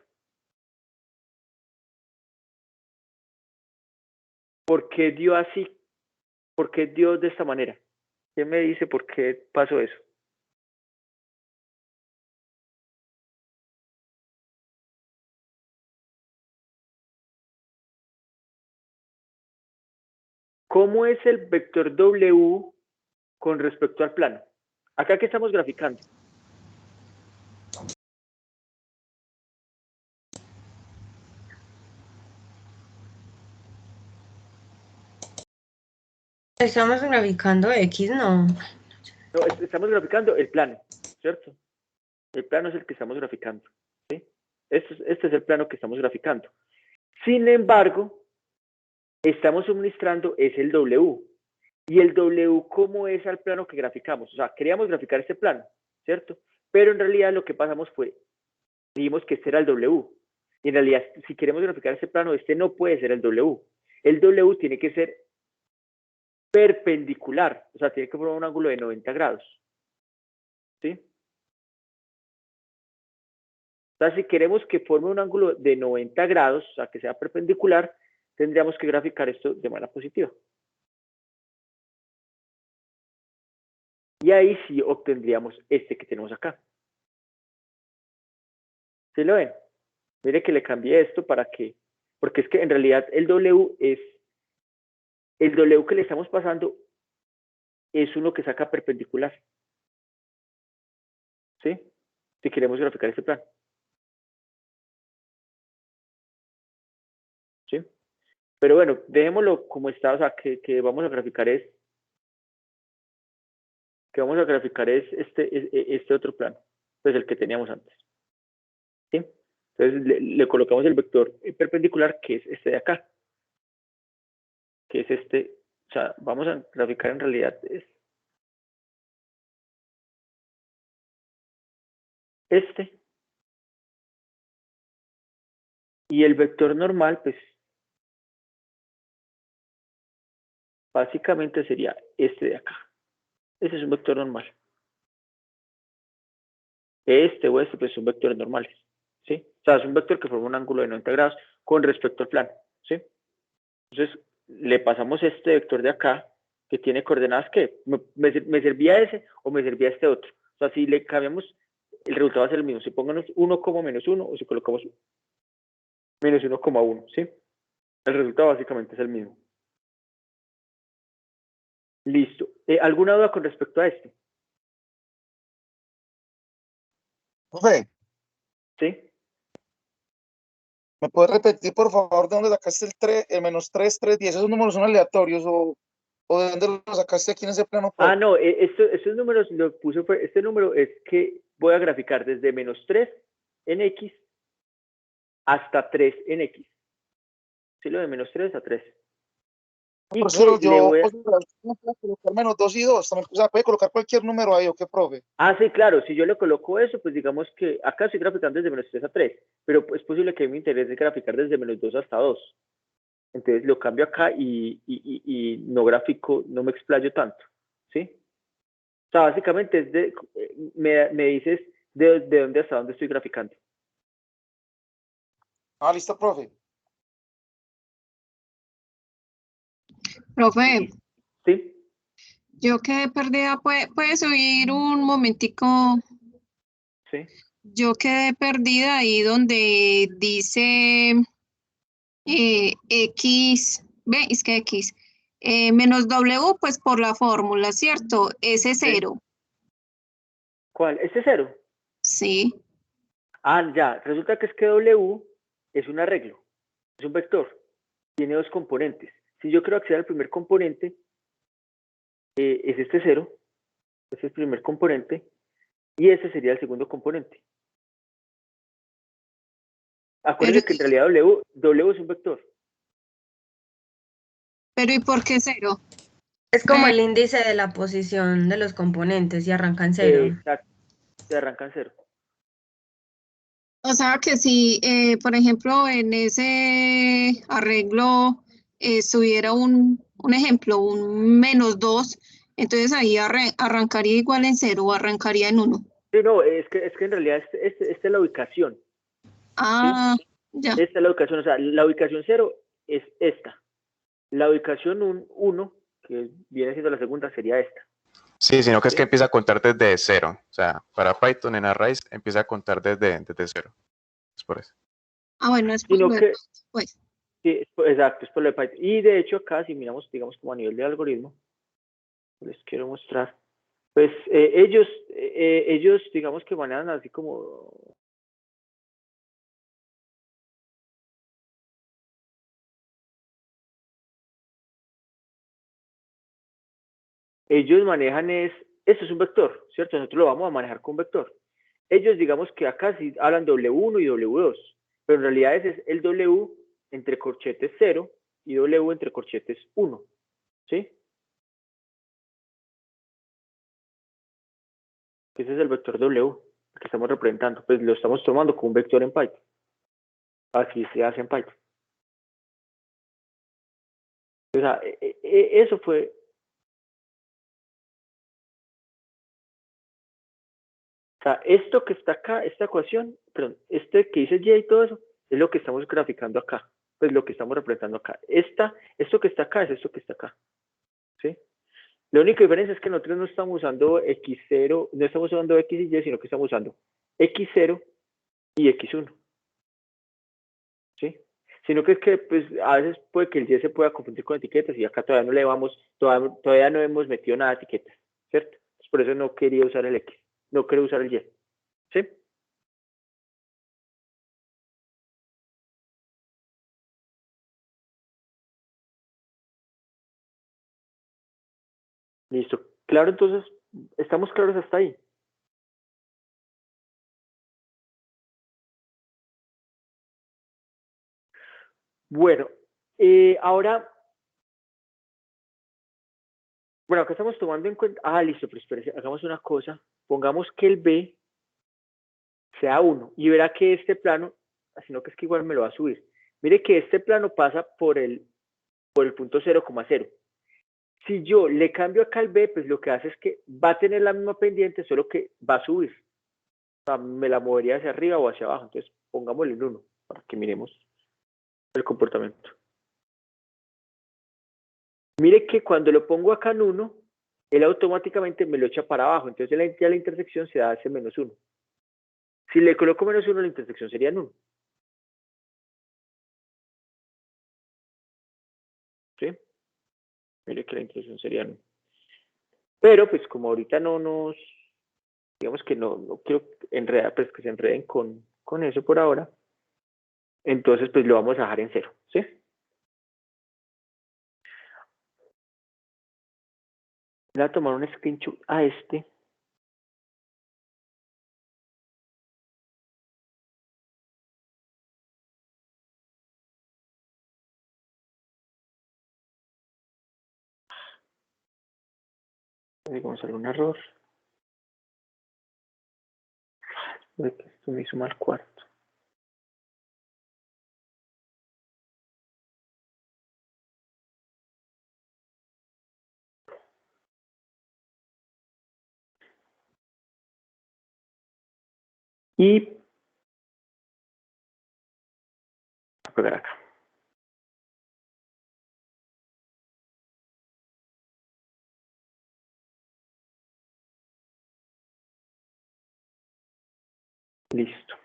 ¿Por qué dio así? ¿Por qué dio de esta manera? ¿Quién me dice por qué pasó eso? ¿Cómo es el vector W con respecto al plano? Acá que estamos graficando. Estamos graficando X, no. No, estamos graficando el plano, ¿cierto? El plano es el que estamos graficando, ¿sí? Este es el plano que estamos graficando. Sin embargo, estamos suministrando es el W. Y el W, ¿cómo es al plano que graficamos? O sea, queríamos graficar este plano, ¿cierto? Pero en realidad lo que pasamos fue, dijimos que este era el W. Y en realidad, si queremos graficar este plano, este no puede ser el W. El W tiene que ser perpendicular, o sea, tiene que formar un ángulo de 90 grados. ¿Sí? O sea, si queremos que forme un ángulo de 90 grados, o sea, que sea perpendicular, tendríamos que graficar esto de manera positiva. Y ahí sí obtendríamos este que tenemos acá. ¿Sí lo ven? Mire que le cambié esto para que, porque es que en realidad el W que le estamos pasando es uno que saca perpendicular. ¿Sí? Si queremos graficar este plano. ¿Sí? Pero bueno, dejémoslo como está, o sea, que vamos a graficar es este otro plano, pues el que teníamos antes. ¿Sí? Entonces le colocamos el vector perpendicular, que es este de acá, que es este, o sea, vamos a graficar en realidad este, y el vector normal, pues, básicamente sería este de acá. Ese es un vector normal. Este o este, pues, son vectores normales, ¿sí? O sea, es un vector que forma un ángulo de 90 grados con respecto al plano, ¿sí? Entonces, le pasamos este vector de acá, que tiene coordenadas que me servía ese o me servía este otro. O sea, si le cambiamos, el resultado va a ser el mismo. Si pongamos 1, -1 o si colocamos menos 1,1, ¿sí? El resultado básicamente es el mismo. Listo. ¿Alguna duda con respecto a esto? Profe, ¿Sí? ¿me puedes repetir, por favor, de dónde sacaste el -3, 3, 10? ¿Esos números son aleatorios o de dónde los sacaste aquí en ese plano? Ah, no, estos números lo puse, este número es que voy a graficar desde -3 en X hasta 3 en X. ¿Sí? Lo de -3 a 3. Y Profesor, que le yo voy a... puedo colocar -2 y 2. También, o sea, puede colocar cualquier número ahí, ¿o qué, profe? Ah, sí, claro, si yo le coloco eso, pues digamos que acá estoy graficando desde -3 a 3, pero es posible que me interese graficar desde -2 hasta 2. Entonces lo cambio acá y no grafico, no me explayo tanto, ¿sí? O sea, básicamente es me dices de dónde hasta dónde estoy graficando. Ah, listo, profe. Profe, ¿Sí? yo quedé perdida. ¿Puede subir un momentico? Sí. Yo quedé perdida ahí donde dice X, ve, es que X, menos W, pues por la fórmula, ¿cierto? Ese cero, ¿Cuál? ¿Este 0? sí. Ah, ya. Resulta que es que W es un arreglo, es un vector. Tiene dos componentes. Si yo quiero acceder al primer componente, es este 0. Ese es el primer componente. Y ese sería el segundo componente. Acuérdense que en realidad W es un vector. Pero ¿y por qué cero? Es como el índice de la posición de los componentes y arrancan cero. Exacto. Se arrancan 0. O sea que si, por ejemplo, en ese arreglo estuviera un ejemplo, un -2, entonces ahí arrancaría igual en cero o arrancaría en 1. Sí, no, es que en realidad esta es la ubicación. Ah, ¿sí? ya. Esta es la ubicación, o sea, la ubicación 0 es esta. La ubicación 1, que viene siendo la segunda, sería esta. Sí, sino que es ¿Sí? que empieza a contar desde 0. O sea, para Python en Arrays empieza a contar desde 0. Es por eso. Ah, bueno, es por Sino lo de que, pues. sí, exacto, es por lo de Python. Y de hecho acá, si miramos, digamos, como a nivel de algoritmo, les quiero mostrar, pues ellos, digamos que manejan así como... Ellos manejan esto es un vector, ¿cierto? Nosotros lo vamos a manejar con un vector. ellos digamos que acá sí hablan W1 y W2, pero en realidad ese es el W entre corchetes 0 y W entre corchetes 1, ¿sí? Ese es el vector W que estamos representando, pues lo estamos tomando como un vector en Python. Así se hace en Python. O sea, eso fue... O sea, esto que está acá, esta ecuación, perdón, este que dice Y y todo eso, es lo que estamos graficando acá, pues lo que estamos representando acá. Esto que está acá es esto que está acá, ¿sí? La única diferencia es que nosotros no estamos usando X0, no estamos usando X y Y, sino que estamos usando X0 y X1, ¿sí? Sino que es que pues, a veces puede que el Y se pueda confundir con etiquetas y acá todavía no le vamos, todavía no hemos metido nada de etiquetas, ¿cierto? Por eso no quería usar el X, no quiero usar el Y, ¿sí? Listo. Claro, entonces, estamos claros hasta ahí. Bueno, ahora, bueno, acá estamos tomando en cuenta, listo, pero espérese, hagamos una cosa, pongamos que el B sea 1 y verá que este plano, sino que es que igual me lo va a subir. Mire que este plano pasa por el punto 0,0. Si yo le cambio acá el B, pues lo que hace es que va a tener la misma pendiente, solo que va a subir. O sea, me la movería hacia arriba o hacia abajo. Entonces, pongámosle en 1 para que miremos el comportamiento. Mire que cuando lo pongo acá en 1, él automáticamente me lo echa para abajo. Entonces, ya la intersección se hace menos 1. Si le coloco menos 1, la intersección sería en 1. ¿Sí? Mire que la intersección sería en 1. Pero, pues, como ahorita no nos... Digamos que no quiero enredar, pues que se enreden con eso por ahora. Entonces, pues lo vamos a dejar en 0. ¿Sí? Voy a tomar un screenshot a este. Vamos a hacer un error. Esto me hizo mal cuarto. Y voy a pegar acá. Listo.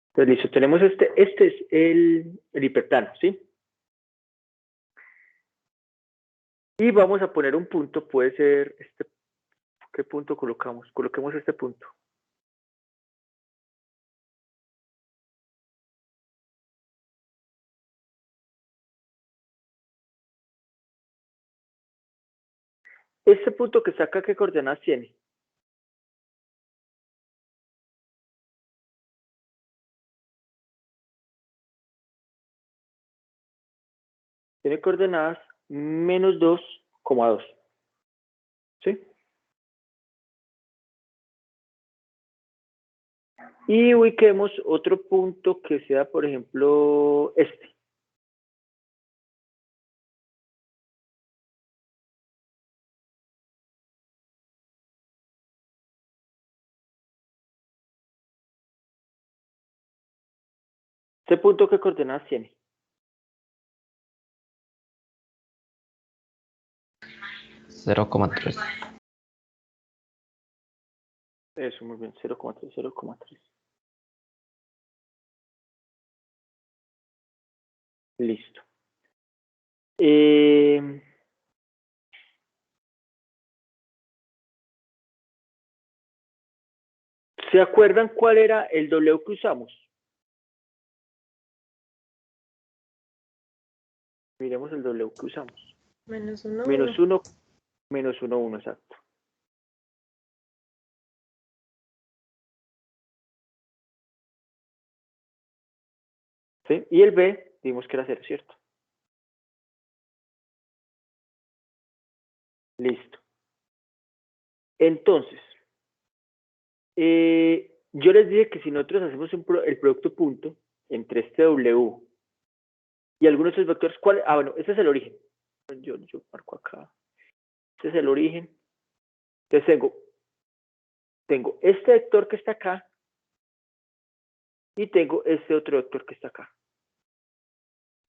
Entonces, listo. Tenemos este es el hiperplano, ¿sí? Y vamos a poner un punto, puede ser este. ¿Qué punto colocamos? Coloquemos este punto. Este punto que está acá, ¿qué coordenadas tiene? Tiene coordenadas menos 2,2. ¿Sí? Y ubiquemos otro punto que sea, por ejemplo, este. ¿Este punto qué coordenadas tiene? 0,3. Eso, muy bien, 0,3, 0,3. Listo. ¿Se acuerdan cuál era el W que usamos? Miremos el W que usamos. Menos 1, Menos 1, menos 1, 1, exacto. ¿Sí? Y el B, dimos que era 0, ¿cierto? Listo. Entonces, yo les dije que si nosotros hacemos el producto punto entre este W y algunos de estos vectores, ¿cuál? Ah, bueno, este es el origen. Yo marco acá. Este es el origen. Entonces tengo este vector que está acá y tengo este otro vector que está acá.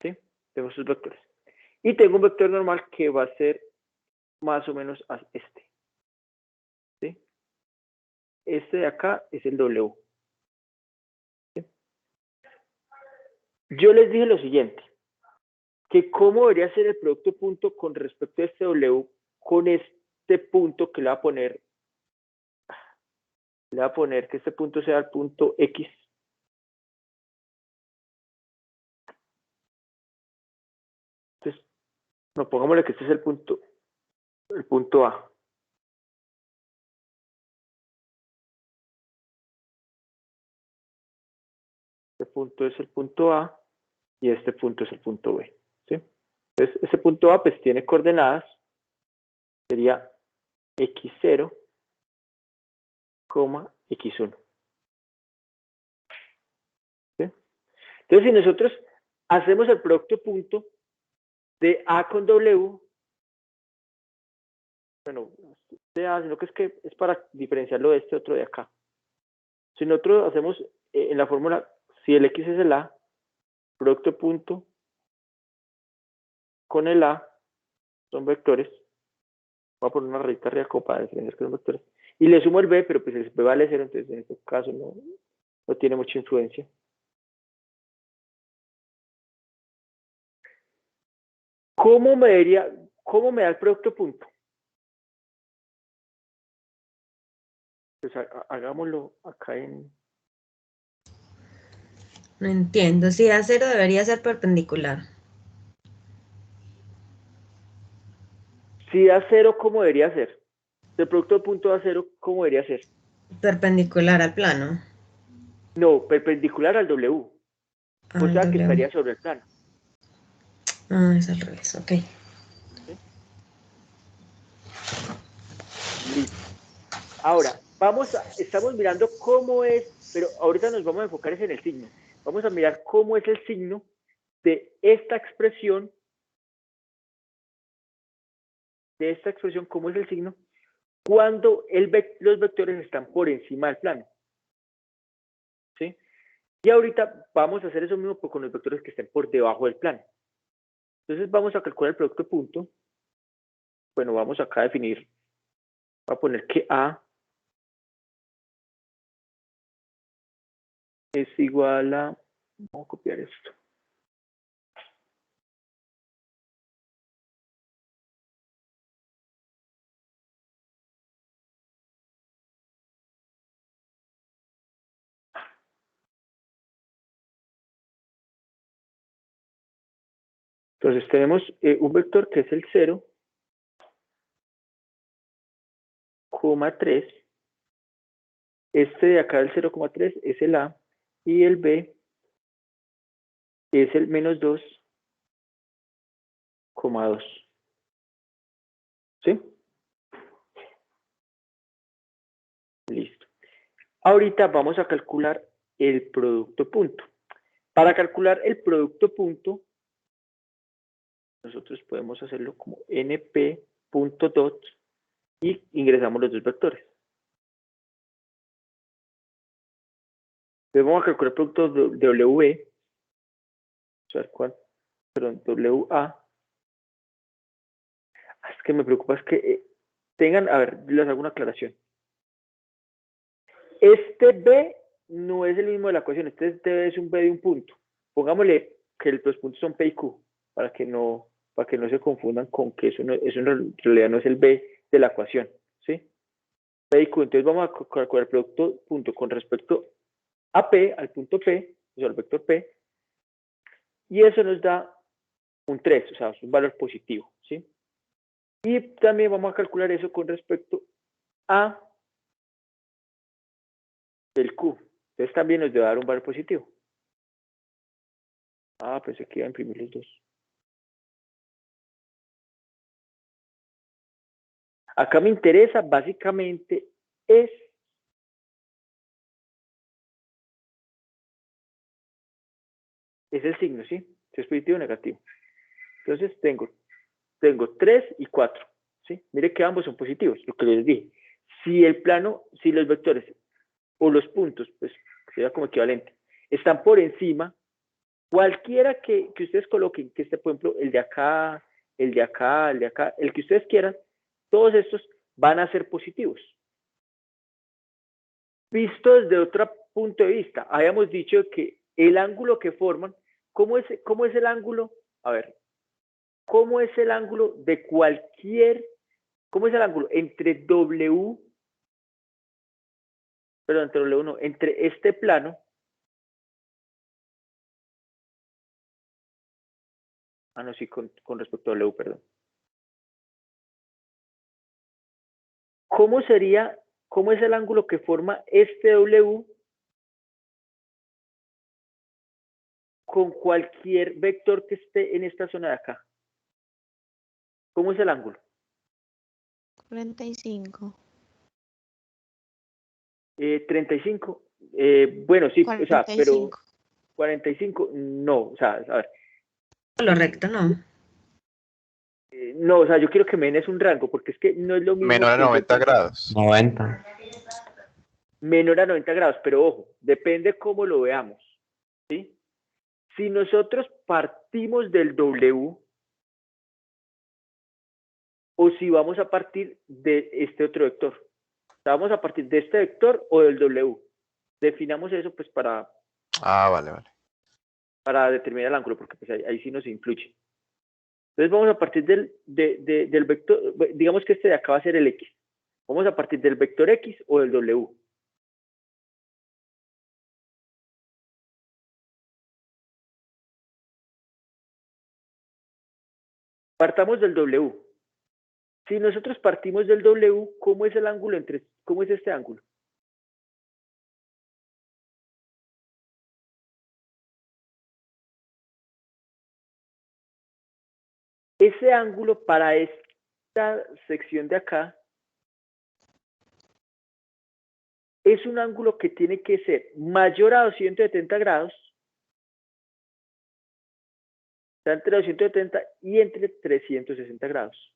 ¿Sí? Tengo esos vectores. Y tengo un vector normal que va a ser más o menos este. ¿Sí? Este de acá es el W. ¿Sí? Yo les dije lo siguiente, que cómo debería ser el producto punto con respecto a este W con este punto que le voy a poner que este punto sea el punto X. Entonces, no, pongámosle que este es el punto A. Este punto es el punto A y este punto es el punto B. ¿Sí? Entonces, ese punto A pues tiene coordenadas, sería X0, X1. ¿Sí? Entonces, si nosotros hacemos el producto punto de A con W, bueno, de A, sino que es para diferenciarlo de este otro de acá. Si nosotros hacemos en la fórmula, si el X es el A, producto punto con el A son vectores. Voy a poner una rayita arriba como para diferenciar que son vectores. Y le sumo el B, pero pues el B vale 0, entonces en este caso no tiene mucha influencia. ¿Cómo me da el producto punto? Pues hagámoslo acá en... No entiendo. Si A0 debería ser perpendicular. Si da 0, ¿cómo debería ser? El producto punto da 0, ¿cómo debería ser? Perpendicular al plano. No, perpendicular al W. O sea que estaría sobre el plano. Ah, es al revés, ok. ¿Sí? Listo. Ahora, estamos mirando cómo es, pero ahorita nos vamos a enfocar en el signo. Vamos a mirar cómo es el signo de esta expresión, cómo es el signo, cuando los vectores están por encima del plano. ¿Sí? Y ahorita vamos a hacer eso mismo con los vectores que estén por debajo del plano. Entonces vamos a calcular el producto punto. Bueno, vamos acá a definir, voy a poner que A es igual a, vamos a copiar esto. Entonces tenemos un vector que es el 0,3. Este de acá del 0,3 es el A y el B es el menos 2,2. ¿Sí? Listo. Ahorita vamos a calcular el producto punto. Para calcular el producto punto, nosotros podemos hacerlo como np.dot y ingresamos los dos vectores. Entonces vamos a calcular el producto de W, WA. Es que me preocupa es que tengan, a ver, les hago una aclaración. Este B no es el mismo de la ecuación, este B es un B de un punto. Pongámosle que los puntos son P y Q, para que no se confundan con que eso en realidad no es el B de la ecuación, ¿sí? P y Q, entonces vamos a calcular el producto punto con respecto a P, al punto P, o sea, al vector P, y eso nos da un 3, o sea, es un valor positivo, ¿sí? Y también vamos a calcular eso con respecto a el Q. Entonces también nos debe dar un valor positivo. Ah, pensé que iba a imprimir los dos. Acá me interesa básicamente es el signo, ¿sí? Si es positivo o negativo. Entonces tengo 3 y 4, ¿sí? Mire que ambos son positivos, lo que les dije. Si el plano, si los vectores o los puntos, pues sería como equivalente, están por encima, cualquiera que ustedes coloquen, que esté, por ejemplo, el de acá, el de acá, el de acá, el que ustedes quieran, todos estos van a ser positivos. Visto desde otro punto de vista, habíamos dicho que el ángulo que forman, ¿cómo es el ángulo? A ver, ¿cómo es el ángulo de cualquier, cómo es el ángulo entre W, perdón, entre W no, entre este plano, no, sí, con respecto a W, perdón. ¿Cómo es el ángulo que forma este W con cualquier vector que esté en esta zona de acá? ¿Cómo es el ángulo? 45. 35. Bueno, sí, o sea, pero 45, no, o sea, a ver. Lo recto, no. No, o sea, yo quiero que me des un rango, porque es que no es lo mismo. Menor a 90 grados. 90. Menor a 90 grados, pero ojo, depende cómo lo veamos, ¿sí? Si nosotros partimos del W, o si vamos a partir de este otro vector. O sea, vamos a partir de este vector o del W. Definamos eso pues para Vale. para determinar el ángulo, porque pues ahí sí nos influye. Entonces vamos a partir del vector, digamos que este de acá va a ser el X. Vamos a partir del vector X o del W. Partamos del W. Si nosotros partimos del W, ¿cómo es el ángulo cómo es este ángulo? Ese ángulo para esta sección de acá es un ángulo que tiene que ser mayor a 270 grados, está entre 270 y entre 360 grados.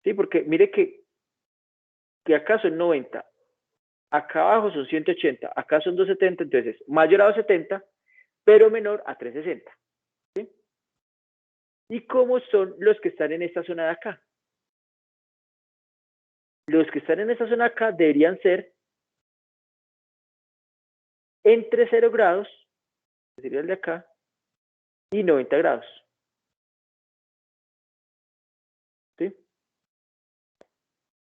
Sí, porque mire que acá son 90, acá abajo son 180, acá son 270, entonces mayor a 270, pero menor a 360. ¿Sí? ¿Y cómo son los que están en esta zona de acá? Los que están en esta zona de acá deberían ser entre 0 grados, que sería el de acá, y 90 grados. ¿Sí?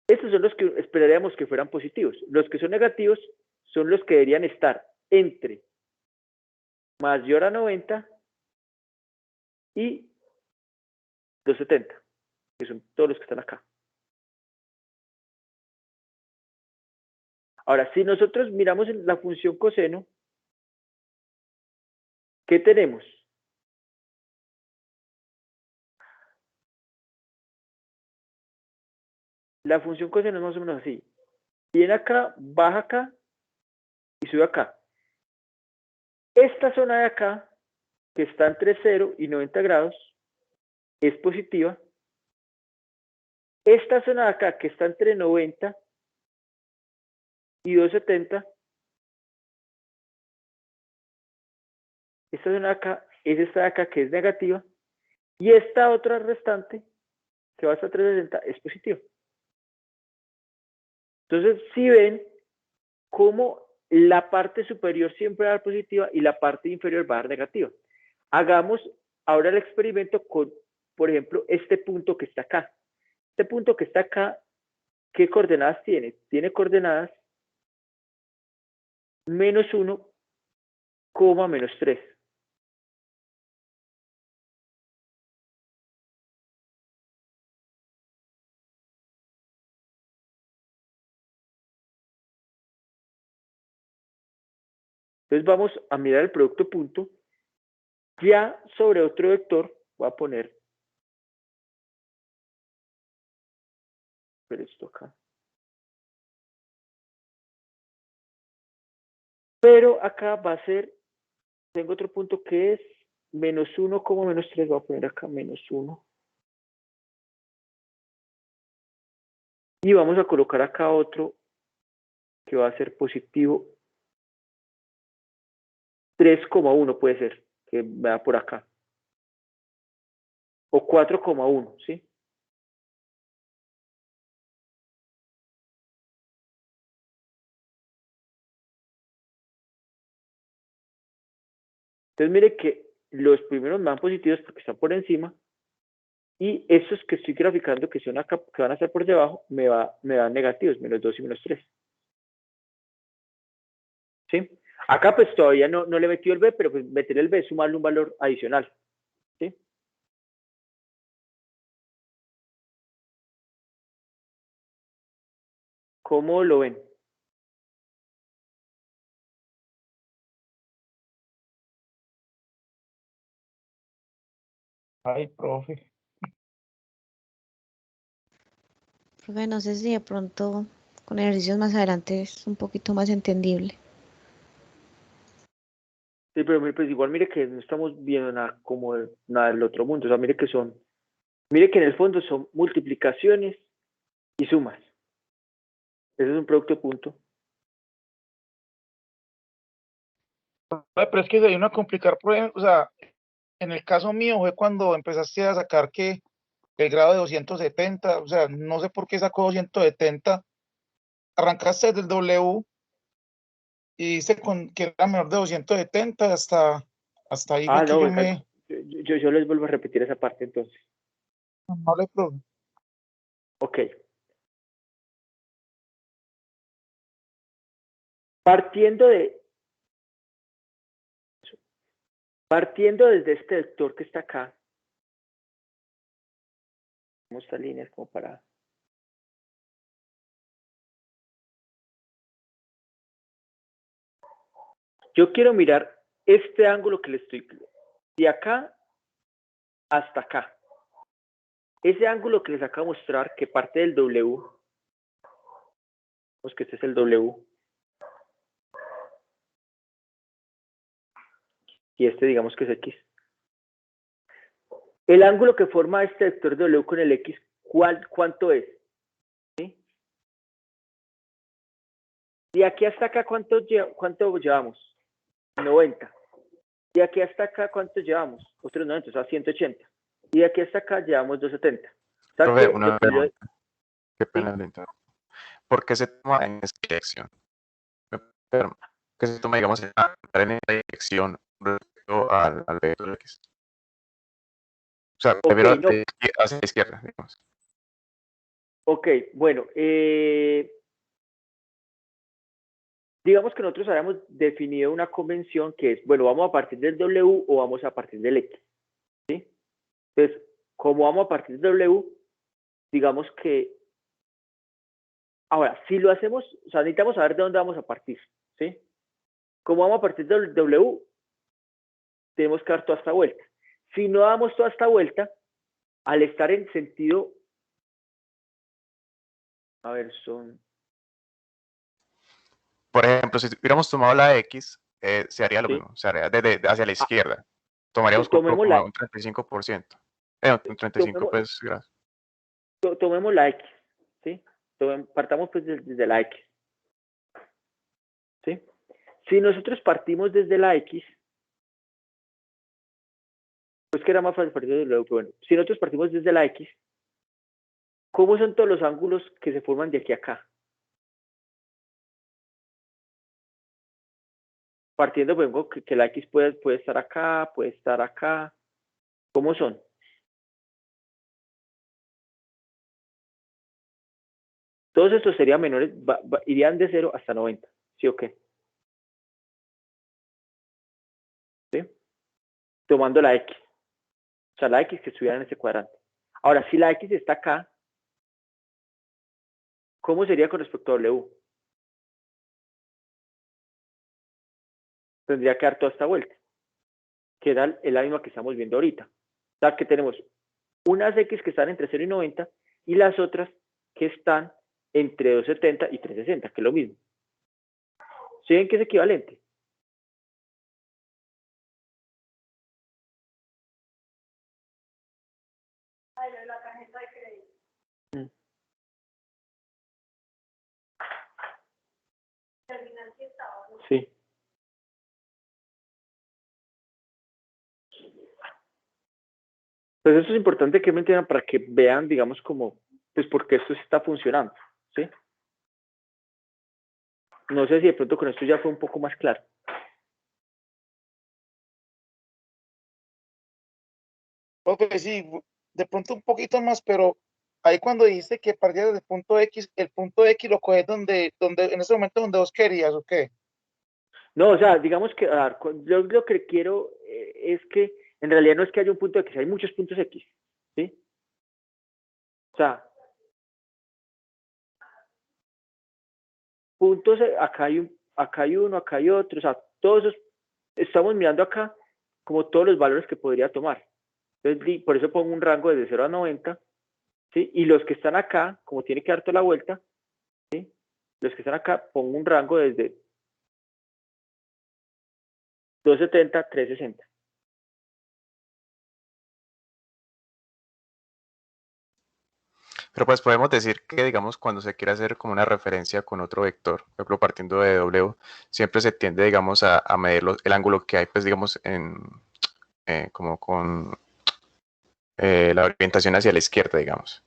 Estos son los que esperaríamos que fueran positivos. Los que son negativos son los que deberían estar entre mayor a 90 y 270, que son todos los que están acá. Ahora, si nosotros miramos en la función coseno, ¿qué tenemos? La función coseno es más o menos así. Viene acá, baja acá y sube acá. Esta zona de acá, que está entre 0 y 90 grados, es positiva. Esta zona de acá, que está entre 90 y 270, esta zona de acá es esta de acá que es negativa, y esta otra restante, que va hasta 360, es positiva. Entonces, si ven cómo la parte superior siempre va a dar positiva y la parte inferior va a dar negativa. Hagamos ahora el experimento con, por ejemplo, este punto que está acá. Este punto que está acá, ¿qué coordenadas tiene? Tiene coordenadas -1, -3. Entonces vamos a mirar el producto punto. Ya sobre otro vector, voy a poner, pero esto acá. Pero acá va a ser, tengo otro punto que es -1, -3, voy a poner acá -1. Y vamos a colocar acá otro que va a ser positivo 3,1 puede ser, que me da por acá. O 4,1, ¿sí? Entonces mire que los primeros me dan positivos porque están por encima. Y estos que estoy graficando que son acá, que van a estar por debajo, me dan negativos, -2 y -3. ¿Sí? Acá pues todavía no le he metido el B, pero pues meter el B es sumarle un valor adicional. ¿Sí? ¿Cómo lo ven? Ay, profe. Profe, no sé si de pronto con ejercicios más adelante es un poquito más entendible. Sí, pero pues igual mire que no estamos viendo nada como nada del otro mundo. O sea, mire que en el fondo son multiplicaciones y sumas. Ese es un producto punto. Pero es que hay una complicar, por ejemplo, o sea, en el caso mío fue cuando empezaste a sacar que el grado de 270, o sea, no sé por qué sacó 270, arrancaste del W y dice que era menor de 270 hasta ahí fue que No, yo venga, me... yo les vuelvo a repetir esa parte entonces. No le problema. Ok. Partiendo desde este vector que está acá, como esta línea es como para... Yo quiero mirar este ángulo que le estoy... De acá hasta acá. Ese ángulo que les acabo de mostrar, que parte del W, pues que este es el W, y este digamos que es X. El ángulo que forma este vector W con el X, ¿cuánto es? ¿Sí? De aquí hasta acá, ¿cuánto llevamos? 90. De aquí hasta acá, ¿cuánto llevamos? Otros 90, o sea, 180. Y de aquí hasta acá llevamos 270. O sea, Profe, que una lo que yo... qué pena le interrumpo. ¿Por qué se toma en esta dirección? ¿Por qué se toma, digamos, en esta dirección respecto al vector X? O sea, Ok, primero no. hacia la izquierda, digamos. Ok, bueno, digamos que nosotros habíamos definido una convención que es, bueno, ¿vamos a partir del W o vamos a partir del X? ¿Sí? Entonces, como vamos a partir del W, digamos que, ahora, si lo hacemos, o sea, necesitamos saber de dónde vamos a partir, ¿sí? Como vamos a partir del W, tenemos que dar toda esta vuelta. Si no damos toda esta vuelta, al estar en sentido, a ver, son... Por ejemplo, si hubiéramos tomado la X, se haría lo ¿sí? mismo, se haría hacia la izquierda. Tomaríamos como Tomemos un 35%. Un 35%, pues, gracias. Tomemos la X, ¿sí? Partamos pues desde la X, ¿sí? Si nosotros partimos desde la X, pues que era más fácil partir desde luego, pero bueno, si nosotros partimos desde la X, ¿cómo son todos los ángulos que se forman de aquí a acá? Partiendo, pues, que la X puede estar acá, puede estar acá. ¿Cómo son? Todos estos serían menores, irían de 0 hasta 90, ¿sí o qué? ¿Sí? Tomando la X. O sea, la X que estuviera en ese cuadrante. Ahora, si la X está acá, ¿cómo sería con respecto a W? tendría que dar toda esta vuelta, que es la misma que estamos viendo ahorita. O sea, que tenemos unas X que están entre 0 y 90 y las otras que están entre 270 y 360, que es lo mismo. ¿Sí ven que es equivalente? Sí. Pues eso es importante que me entiendan para que vean, digamos, como, pues, por qué esto está funcionando, ¿sí? No sé si de pronto con esto ya fue un poco más claro. Ok, sí, de pronto un poquito más, pero ahí cuando dijiste que partía del punto X, el punto X lo coges donde en ese momento donde vos querías, ¿o qué? No, o sea, digamos que, a ver, yo lo que quiero es que en realidad no es que haya un punto X, hay muchos puntos X, ¿sí? O sea, puntos, acá hay uno, acá hay otro, o sea, todos esos, estamos mirando acá como todos los valores que podría tomar. Entonces, por eso pongo un rango desde 0 a 90, ¿sí? Y los que están acá, como tiene que dar toda la vuelta, ¿sí? Los que están acá, pongo un rango desde 270 a 360. Pero pues podemos decir que, digamos, cuando se quiere hacer como una referencia con otro vector, por ejemplo, partiendo de W, siempre se tiende, digamos, a medir el ángulo que hay, pues, digamos, como con la orientación hacia la izquierda, digamos.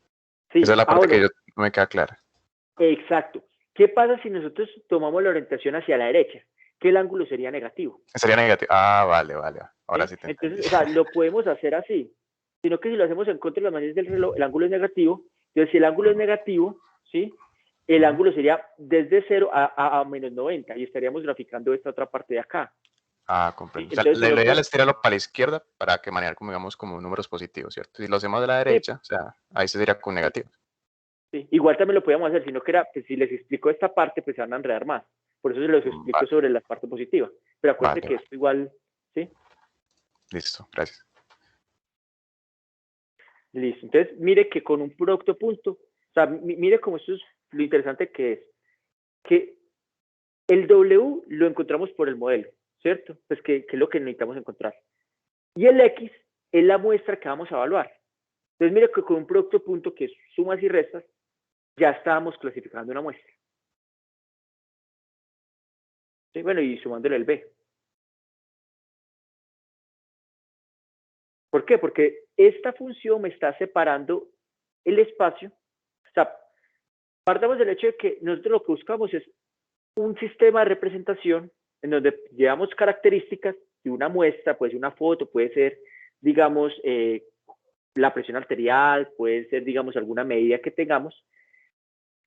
Sí, Esa es la parte bueno, que no me queda clara. exacto. ¿Qué pasa si nosotros tomamos la orientación hacia la derecha? Que el ángulo sería negativo. Sería negativo. Ah, vale. Ahora sí te entendí. Entonces, o sea, lo podemos hacer así. Sino que si lo hacemos en contra de las maneras del reloj, el ángulo es negativo. Entonces, si el ángulo es negativo, ¿sí? El ángulo sería desde 0 a menos 90 y estaríamos graficando esta otra parte de acá. Ah, comprendo. ¿Sí? O sea, Entonces, la idea es tirarlo para la izquierda para que manejar como, digamos, como números positivos, ¿cierto? Si lo hacemos de la derecha, o sea, ahí se sería con negativos. sí. Igual también lo podíamos hacer, sino que era, pues, si les explico esta parte, pues se van a enredar más. Por eso se los explico Vale. sobre la parte positiva. Pero acuérdense que Vale. esto igual, ¿sí? Listo, gracias. Listo. Entonces, mire que con un producto punto, o sea, mire cómo esto es lo interesante que es, que el W lo encontramos por el modelo, ¿cierto? Pues que es lo que necesitamos encontrar. Y el X es la muestra que vamos a evaluar. Entonces, mire que con un producto punto que es sumas y restas, ya estábamos clasificando una muestra. ¿Sí? Bueno, y sumándole el B. ¿Por qué? Porque esta función me está separando el espacio. O sea, partamos del hecho de que nosotros lo que buscamos es un sistema de representación en donde llevamos características de una muestra, puede ser una foto, puede ser, digamos, la presión arterial, puede ser, digamos, alguna medida que tengamos,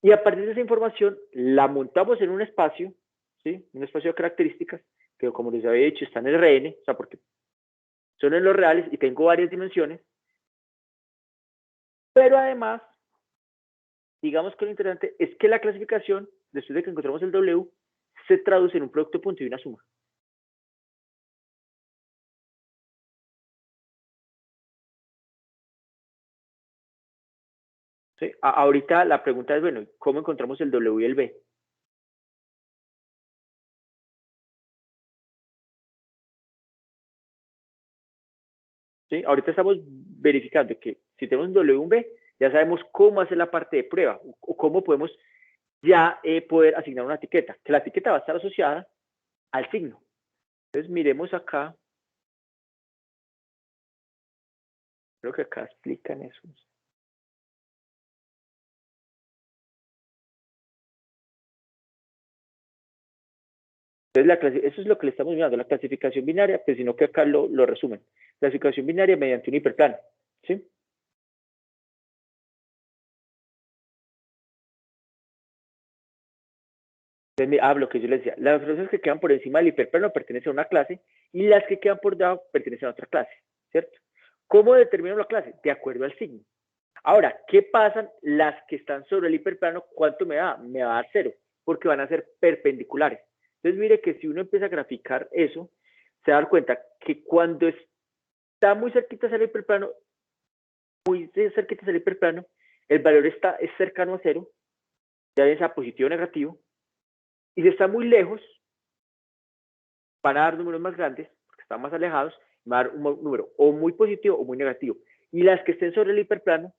y a partir de esa información la montamos en un espacio, ¿sí? Un espacio de características, que como les había dicho, está en el RN, o sea, porque son en los reales y tengo varias dimensiones, pero además, digamos que lo interesante es que la clasificación, después de que encontramos el W, se traduce en un producto punto y una suma. ¿Sí? Ahorita la pregunta es, bueno, ¿cómo encontramos el W y el B? ¿Sí? Ahorita estamos verificando que si tenemos un W y un B, ya sabemos cómo hacer la parte de prueba o cómo podemos ya poder asignar una etiqueta, que la etiqueta va a estar asociada al signo. Entonces miremos acá, creo que acá explican eso. Entonces, eso es lo que le estamos mirando, la clasificación binaria, pues sino que acá lo resumen. Clasificación binaria mediante un hiperplano, ¿sí? Entonces, lo que yo les decía, las frases que quedan por encima del hiperplano pertenecen a una clase y las que quedan por debajo pertenecen a otra clase, ¿cierto? ¿Cómo determino la clase? De acuerdo al signo. Ahora, ¿qué pasan las que están sobre el hiperplano? ¿Cuánto me da? Me va a dar 0, porque van a ser perpendiculares. Entonces mire que si uno empieza a graficar eso, se va a dar cuenta que cuando está muy cerquita del hiperplano, el valor es cercano a cero, ya bien sea positivo o negativo, y si está muy lejos, van a dar números más grandes, porque están más alejados, van a dar un número o muy positivo o muy negativo. Y las que estén sobre el hiperplano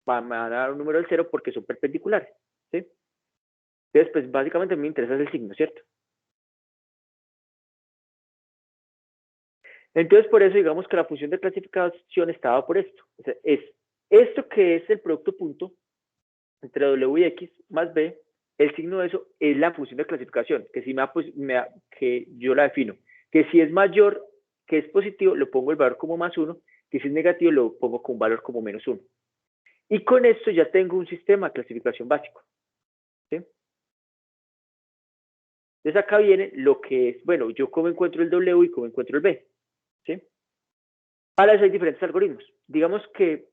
van a dar un número del cero porque son perpendiculares, ¿sí? Entonces, pues básicamente a mí me interesa el signo, ¿cierto? Entonces, por eso digamos que la función de clasificación estaba por esto. O sea, es esto que es el producto punto entre W y X más B, el signo de eso es la función de clasificación, que si que yo la defino, que si es mayor, que es positivo, lo pongo el valor como +1, que si es negativo, lo pongo con un valor como -1. Y con esto ya tengo un sistema de clasificación básico, ¿sí? Entonces acá viene lo que es, bueno, yo cómo encuentro el W y cómo encuentro el B, ¿sí? Para eso hay diferentes algoritmos. Digamos que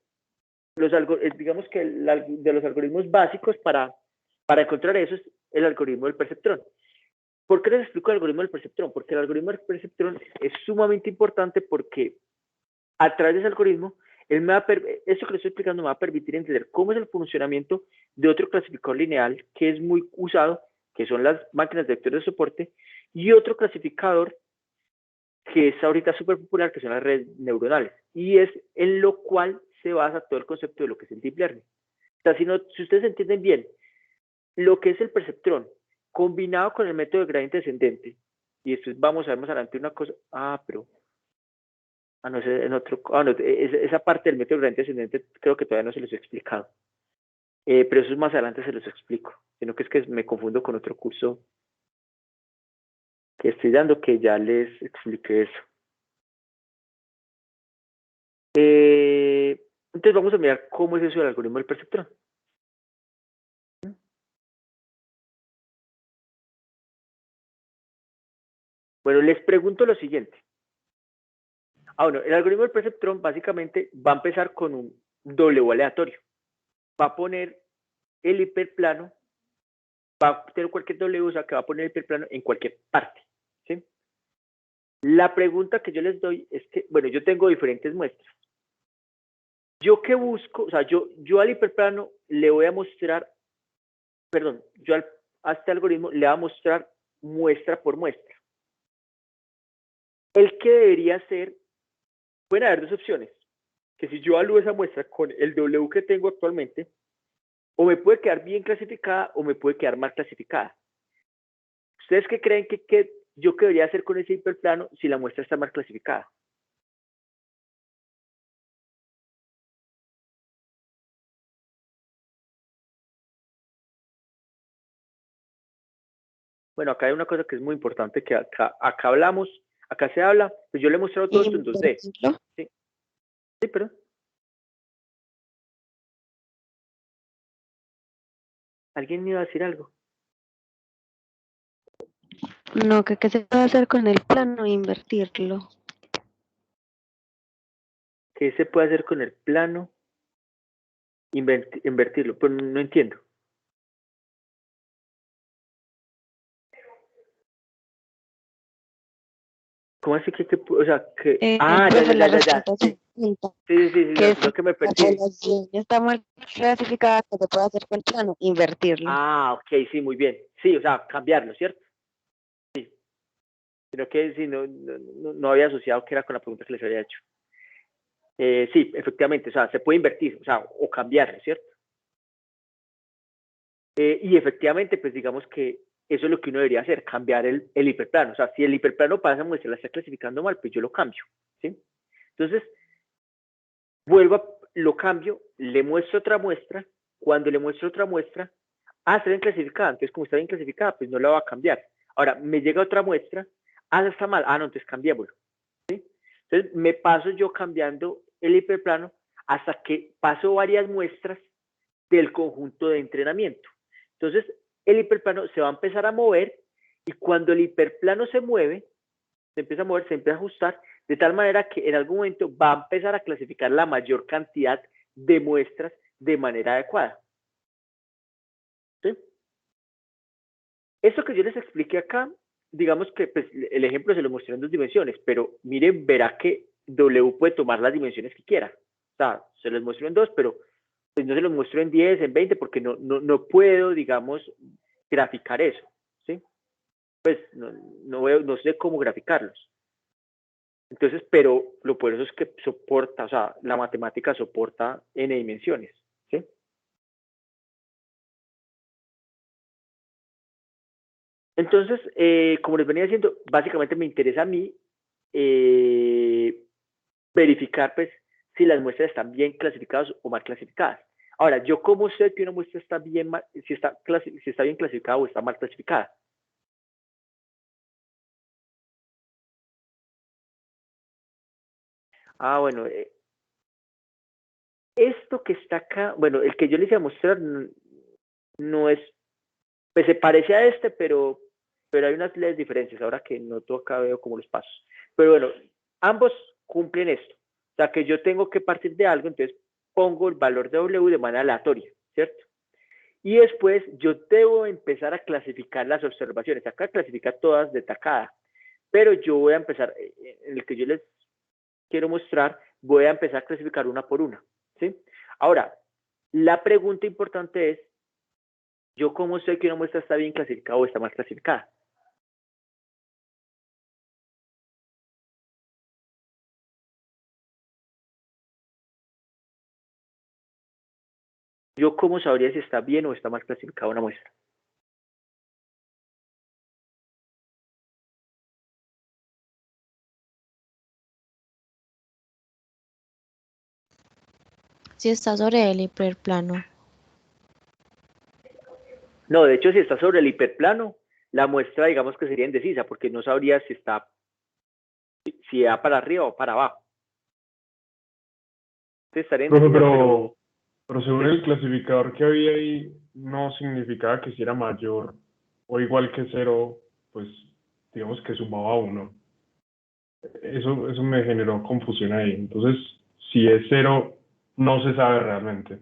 de los algoritmos básicos para encontrar eso es el algoritmo del perceptrón. ¿Por qué les explico el algoritmo del perceptrón? Porque el algoritmo del perceptrón es sumamente importante porque a través de ese algoritmo, esto que les estoy explicando me va a permitir entender cómo es el funcionamiento de otro clasificador lineal que es muy usado, que son las máquinas de vectores de soporte, y otro clasificador que es ahorita súper popular, que son las redes neuronales, y es en lo cual se basa todo el concepto de lo que es el deep learning. O sea, si ustedes entienden bien lo que es el perceptrón, combinado con el método de gradiente descendente, y después vamos a ver más adelante una cosa, esa parte del método de gradiente descendente creo que todavía no se los he explicado, pero eso más adelante se los explico, sino que es que me confundo con otro curso que estoy dando que ya les expliqué eso. Entonces vamos a mirar cómo es eso del algoritmo del perceptrón. Bueno, les pregunto lo siguiente. Bueno, el algoritmo del perceptrón básicamente va a empezar con un W aleatorio. Va a poner el hiperplano, va a tener cualquier W, o sea que va a poner el hiperplano en cualquier parte, ¿sí? La pregunta que yo les doy es que, bueno, yo tengo diferentes muestras. ¿Yo qué busco? O sea, yo al hiperplano le voy a mostrar, perdón, a este algoritmo le voy a mostrar muestra por muestra. El que debería ser, pueden haber dos opciones, que si yo evalúo esa muestra con el W que tengo actualmente, o me puede quedar bien clasificada o me puede quedar mal clasificada. ¿Ustedes qué creen que yo qué debería hacer con ese hiperplano si la muestra está mal clasificada? Bueno, acá hay una cosa que es muy importante, que acá hablamos, acá se habla, pues yo le he mostrado todo esto en 2D. Sí, perdón. ¿Alguien me iba a decir algo? No, que qué se puede hacer con el plano e invertirlo. ¿Qué se puede hacer con el plano? Invertirlo, pero no entiendo. ¿Cómo así que o sea, que... ya. Sí, lo que me perdí. La población está mal clasificada, que se puede hacer con el plano, invertirlo. Ok, sí, muy bien. Sí, o sea, cambiarlo, ¿cierto? Sí. Sino que sí, no había asociado que era con la pregunta que les había hecho. Sí, efectivamente, o sea, se puede invertir, o sea, o cambiarlo, ¿cierto? Y efectivamente, pues digamos que eso es lo que uno debería hacer, cambiar el hiperplano. O sea, si el hiperplano para esa muestra la está clasificando mal, pues yo lo cambio, ¿sí? Entonces, lo cambio, le muestro otra muestra. Cuando le muestro otra muestra, está bien clasificada. Entonces, como está bien clasificada, pues no la va a cambiar. Ahora, me llega otra muestra, está mal. No, entonces cambiémoslo, ¿sí? Entonces, me paso yo cambiando el hiperplano hasta que paso varias muestras del conjunto de entrenamiento. Entonces, el hiperplano se va a empezar a mover y cuando el hiperplano se mueve, se empieza a mover, se empieza a ajustar, de tal manera que en algún momento va a empezar a clasificar la mayor cantidad de muestras de manera adecuada. ¿Sí? Esto que yo les expliqué acá digamos que pues, el ejemplo se lo mostré en 2 dimensiones, pero miren, verá que W puede tomar las dimensiones que quiera. O sea, se los muestro en 2, pero pues no se los muestro en 10, en 20, porque no puedo, digamos, graficar eso, ¿sí? Pues no sé cómo graficarlos. Entonces, pero lo poderoso es que soporta, o sea, la matemática soporta n dimensiones, ¿sí? Entonces, como les venía diciendo, básicamente me interesa a mí verificar, pues, si las muestras están bien clasificadas o mal clasificadas. Ahora, ¿yo cómo sé que una muestra está bien, si está bien clasificada o está mal clasificada? Bueno, esto que está acá, bueno, el que yo les iba a mostrar no es, pues se parece a este, pero hay unas leves diferencias, ahora que noto acá veo como los pasos. Pero bueno, ambos cumplen esto. O sea, que yo tengo que partir de algo, entonces pongo el valor de W de manera aleatoria, ¿cierto? Y después yo debo empezar a clasificar las observaciones. Acá clasifica todas de tacada, pero yo voy a empezar, en el que yo les quiero mostrar, voy a empezar a clasificar una por una, ¿sí? Ahora, la pregunta importante es, ¿yo cómo sé que una muestra está bien clasificada o está mal clasificada? ¿Yo cómo sabría si está bien o está mal clasificada una muestra? Si está sobre el hiperplano. No, de hecho, si está sobre el hiperplano, la muestra, digamos que sería indecisa, porque no sabría si va para arriba o para abajo. Estaría indecisa, pero según el clasificador que había ahí, no significaba que si era mayor o igual que 0, pues digamos que sumaba 1. Eso me generó confusión ahí. Entonces, si es 0, no se sabe realmente.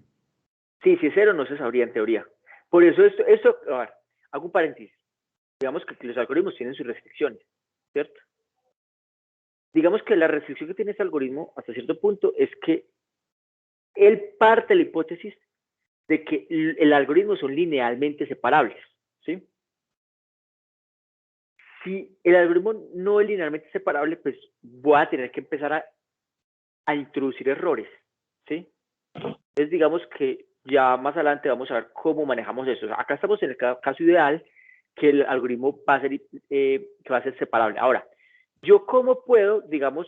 Sí, si es 0 no se sabría en teoría. Por eso a ver, hago un paréntesis. Digamos que los algoritmos tienen sus restricciones, ¿cierto? Digamos que la restricción que tiene este algoritmo hasta cierto punto es que él parte de la hipótesis de que el algoritmo son linealmente separables, ¿sí? Si el algoritmo no es linealmente separable, pues voy a tener que empezar a introducir errores, ¿sí? Entonces digamos que ya más adelante vamos a ver cómo manejamos eso. Acá estamos en el caso ideal que el algoritmo va a ser separable. Ahora, ¿yo cómo puedo, digamos,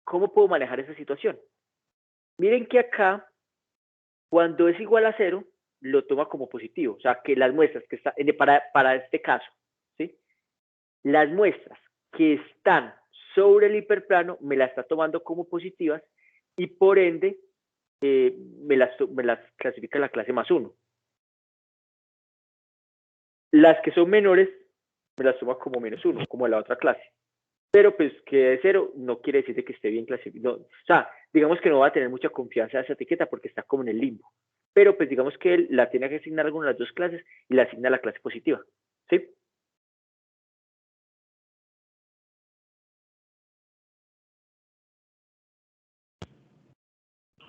cómo puedo manejar esa situación? Miren que acá, cuando es igual a 0, lo toma como positivo. O sea, que las muestras que están, para este caso, ¿sí? Las muestras que están sobre el hiperplano me las está tomando como positivas y por ende me las clasifica la clase +1. Las que son menores me las toma como -1, como la otra clase. Pero pues que de 0 no quiere decir que esté bien clasificado. No, o sea, digamos que no va a tener mucha confianza a esa etiqueta porque está como en el limbo. Pero pues digamos que él la tiene que asignar a alguna de las dos clases y la asigna a la clase positiva. ¿Sí?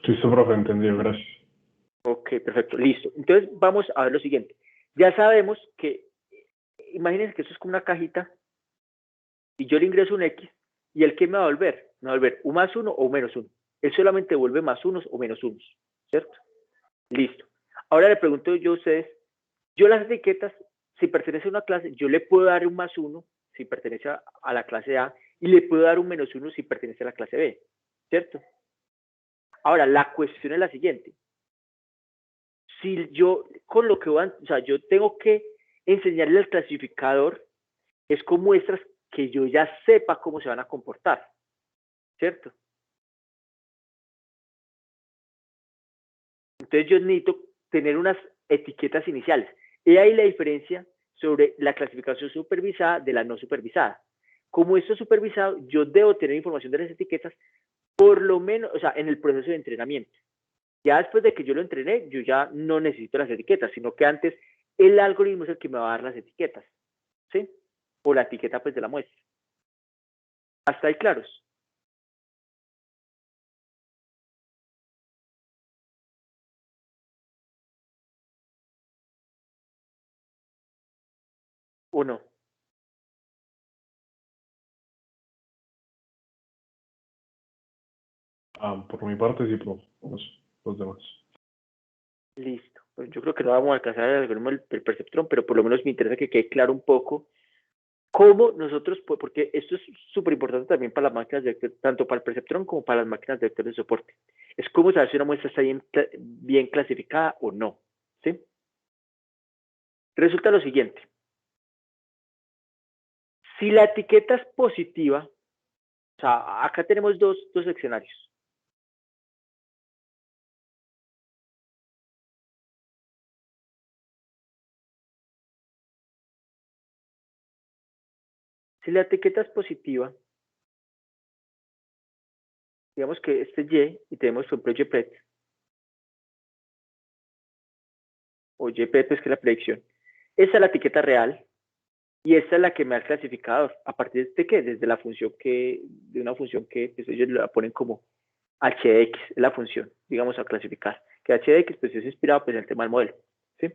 Listo, profe, entendido, gracias. Ok, perfecto, listo. Entonces vamos a ver lo siguiente. Ya sabemos que, imagínense que esto es como una cajita y yo le ingreso un X y el que me va a volver, un +1 o un -1. Él solamente vuelve +1 o -1, ¿cierto? Listo. Ahora le pregunto yo a ustedes, yo las etiquetas, si pertenece a una clase, yo le puedo dar un +1 si pertenece a la clase A y le puedo dar un -1 si pertenece a la clase B, ¿cierto? Ahora, la cuestión es la siguiente. Si yo, con lo que o sea, yo tengo que enseñarle al clasificador es con muestras que yo ya sepa cómo se van a comportar, ¿cierto? Entonces yo necesito tener unas etiquetas iniciales. Y ahí la diferencia sobre la clasificación supervisada de la no supervisada. Como esto es supervisado, yo debo tener información de las etiquetas, por lo menos, o sea, en el proceso de entrenamiento. Ya después de que yo lo entrené, yo ya no necesito las etiquetas, sino que antes el algoritmo es el que me va a dar las etiquetas. ¿sí? O la etiqueta pues de la muestra. ¿Hasta ahí claros? ¿O no? Por mi parte sí, profe. Los demás. Listo. Pues yo creo que no vamos a alcanzar el algoritmo del perceptrón, pero por lo menos me interesa que quede claro un poco cómo nosotros, porque esto es súper importante también para las máquinas de vector, tanto para el perceptrón como para las máquinas de vector de soporte. Es cómo saber si una muestra está bien clasificada o no. ¿Sí? Resulta lo siguiente. Si la etiqueta es positiva, o sea, acá tenemos dos escenarios. Si la etiqueta es positiva, digamos que este Y, y tenemos por ejemplo YPET, o YPET es que es la predicción. Esa es la etiqueta real, y esta es la que me da el clasificador. ¿A partir de qué? Desde la función de una función que pues ellos la ponen como h de x, es la función, digamos, a clasificar. Que h de x pues es inspirado pues, en el tema del modelo. ¿Sí?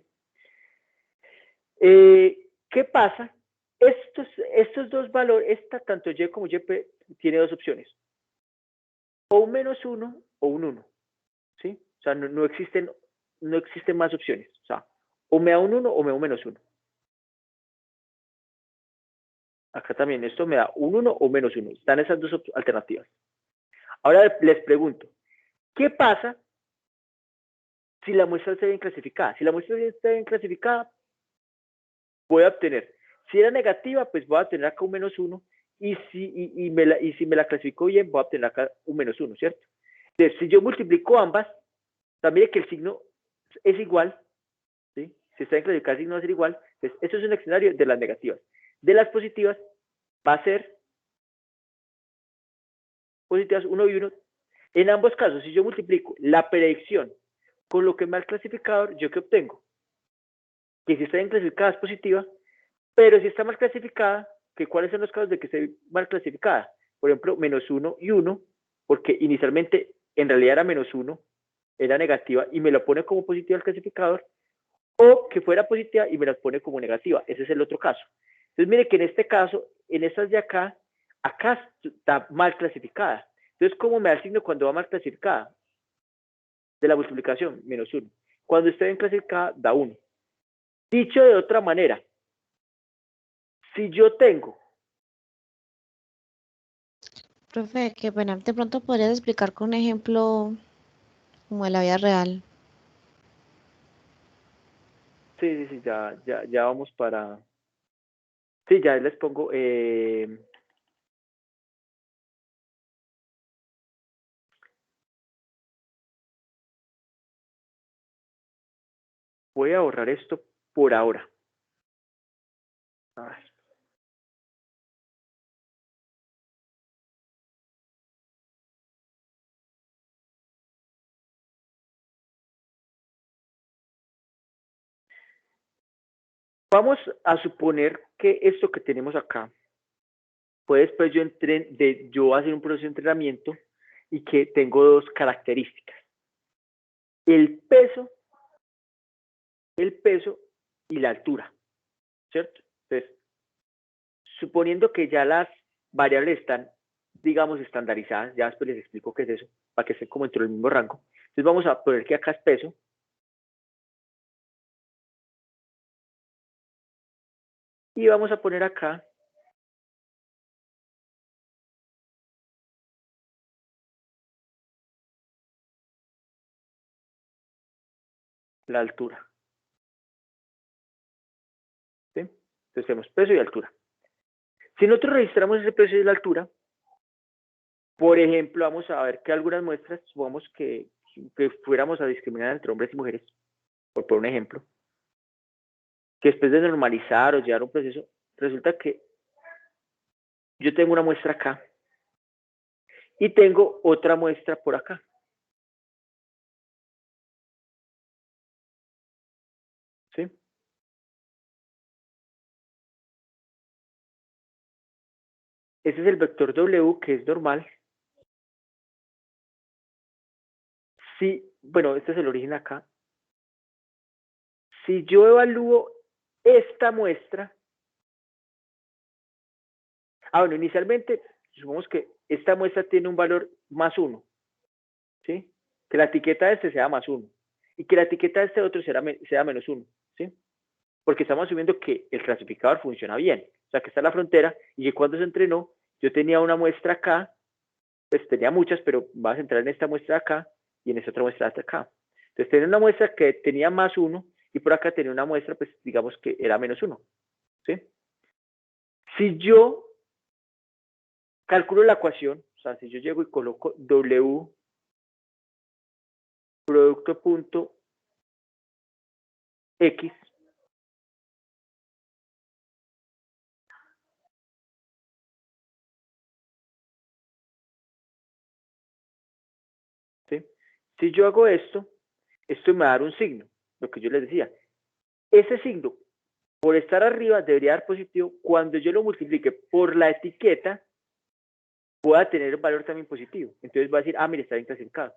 ¿Qué pasa? Estos dos valores, tanto Y como YP, tiene dos opciones. O un -1 o un 1. ¿Sí? O sea, no existen más opciones. O sea, o me da un 1 o me da un -1. Acá también esto me da un 1 o -1. Están esas dos alternativas. Ahora les pregunto, ¿qué pasa si la muestra está bien clasificada? Si la muestra está bien clasificada, voy a obtener, si era negativa, pues voy a obtener acá un -1, y si me la clasifico bien, voy a obtener acá un -1, ¿cierto? Entonces, si yo multiplico ambas, también que el signo es igual, ¿sí? Si está bien clasificado, el signo va a ser igual. Entonces, esto es un escenario de las negativas. De las positivas, va a ser positivas 1 y 1. En ambos casos, si yo multiplico la predicción con lo que me da el clasificador, ¿yo qué obtengo? Que si está bien clasificada es positiva, pero si está mal clasificada, ¿cuáles son los casos de que esté mal clasificada? Por ejemplo, -1 y 1, porque inicialmente en realidad era -1, era negativa y me lo pone como positiva el clasificador, o que fuera positiva y me la pone como negativa. Ese es el otro caso. Entonces, mire que en este caso, en estas de acá está mal clasificada. Entonces, ¿cómo me da el signo cuando va mal clasificada? De la multiplicación, -1. Cuando esté bien clasificada, da 1. Dicho de otra manera, si yo tengo... Profe, qué pena, de pronto podrías explicar con un ejemplo como de la vida real. Sí, ya vamos para... Sí, ya les pongo... Voy a borrar esto por ahora. Ay. Vamos a suponer que esto que tenemos acá, puede después yo hacer un proceso de entrenamiento y que tengo dos características. El peso y la altura, ¿cierto? Entonces, suponiendo que ya las variables están, digamos, estandarizadas, ya después les explico qué es eso, para que estén como dentro del mismo rango. Entonces vamos a poner que acá es peso. Y vamos a poner acá la altura. ¿Sí? Entonces tenemos peso y altura. Si nosotros registramos ese peso y la altura, por ejemplo, vamos a ver que algunas muestras, supongamos que fuéramos a discriminar entre hombres y mujeres, por un ejemplo, que después de normalizar o llevar un proceso, resulta que yo tengo una muestra acá y tengo otra muestra por acá. ¿Sí? ese es el vector W, que es normal. Si, bueno, este es el origen acá. Si yo evalúo esta muestra, bueno, inicialmente, supongamos que esta muestra tiene un valor +1, ¿sí? Que la etiqueta de este sea +1 y que la etiqueta de este otro sea -1, ¿sí? Porque estamos asumiendo que el clasificador funciona bien, o sea, que está en la frontera y que cuando se entrenó, yo tenía una muestra acá, pues tenía muchas, pero vas a centrar en esta muestra acá y en esta otra muestra hasta acá. Entonces tenía una muestra que tenía +1 y por acá tenía una muestra, pues digamos que era -1, ¿sí? Si yo calculo la ecuación, o sea, si yo llego y coloco W producto punto X, ¿sí? Si yo hago esto me va a dar un signo, lo que yo les decía. Ese signo, por estar arriba, debería dar positivo. Cuando yo lo multiplique por la etiqueta, pueda tener un valor también positivo. Entonces va a decir, mire, está bien clasificado.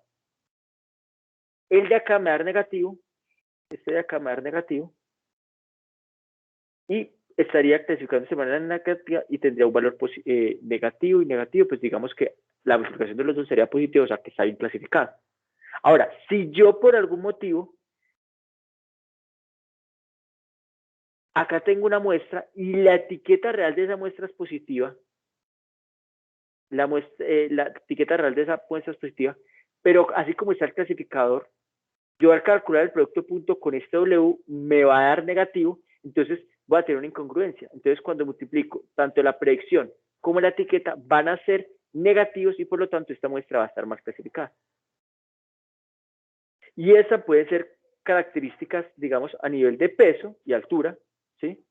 El de acá me va a dar negativo, este de acá me va a dar negativo, y estaría clasificándose de manera negativa y tendría un valor negativo y negativo, pues digamos que la multiplicación de los dos sería positiva, o sea que está bien clasificado. Ahora, si yo por algún motivo acá tengo una muestra y la etiqueta real de esa muestra es positiva, la etiqueta real de esa muestra es positiva, pero así como está el clasificador, yo al calcular el producto punto con este W me va a dar negativo, entonces voy a tener una incongruencia. Entonces cuando multiplico tanto la predicción como la etiqueta van a ser negativos y por lo tanto esta muestra va a estar más clasificada. Y esa puede ser características, digamos, a nivel de peso y altura, ¿sí?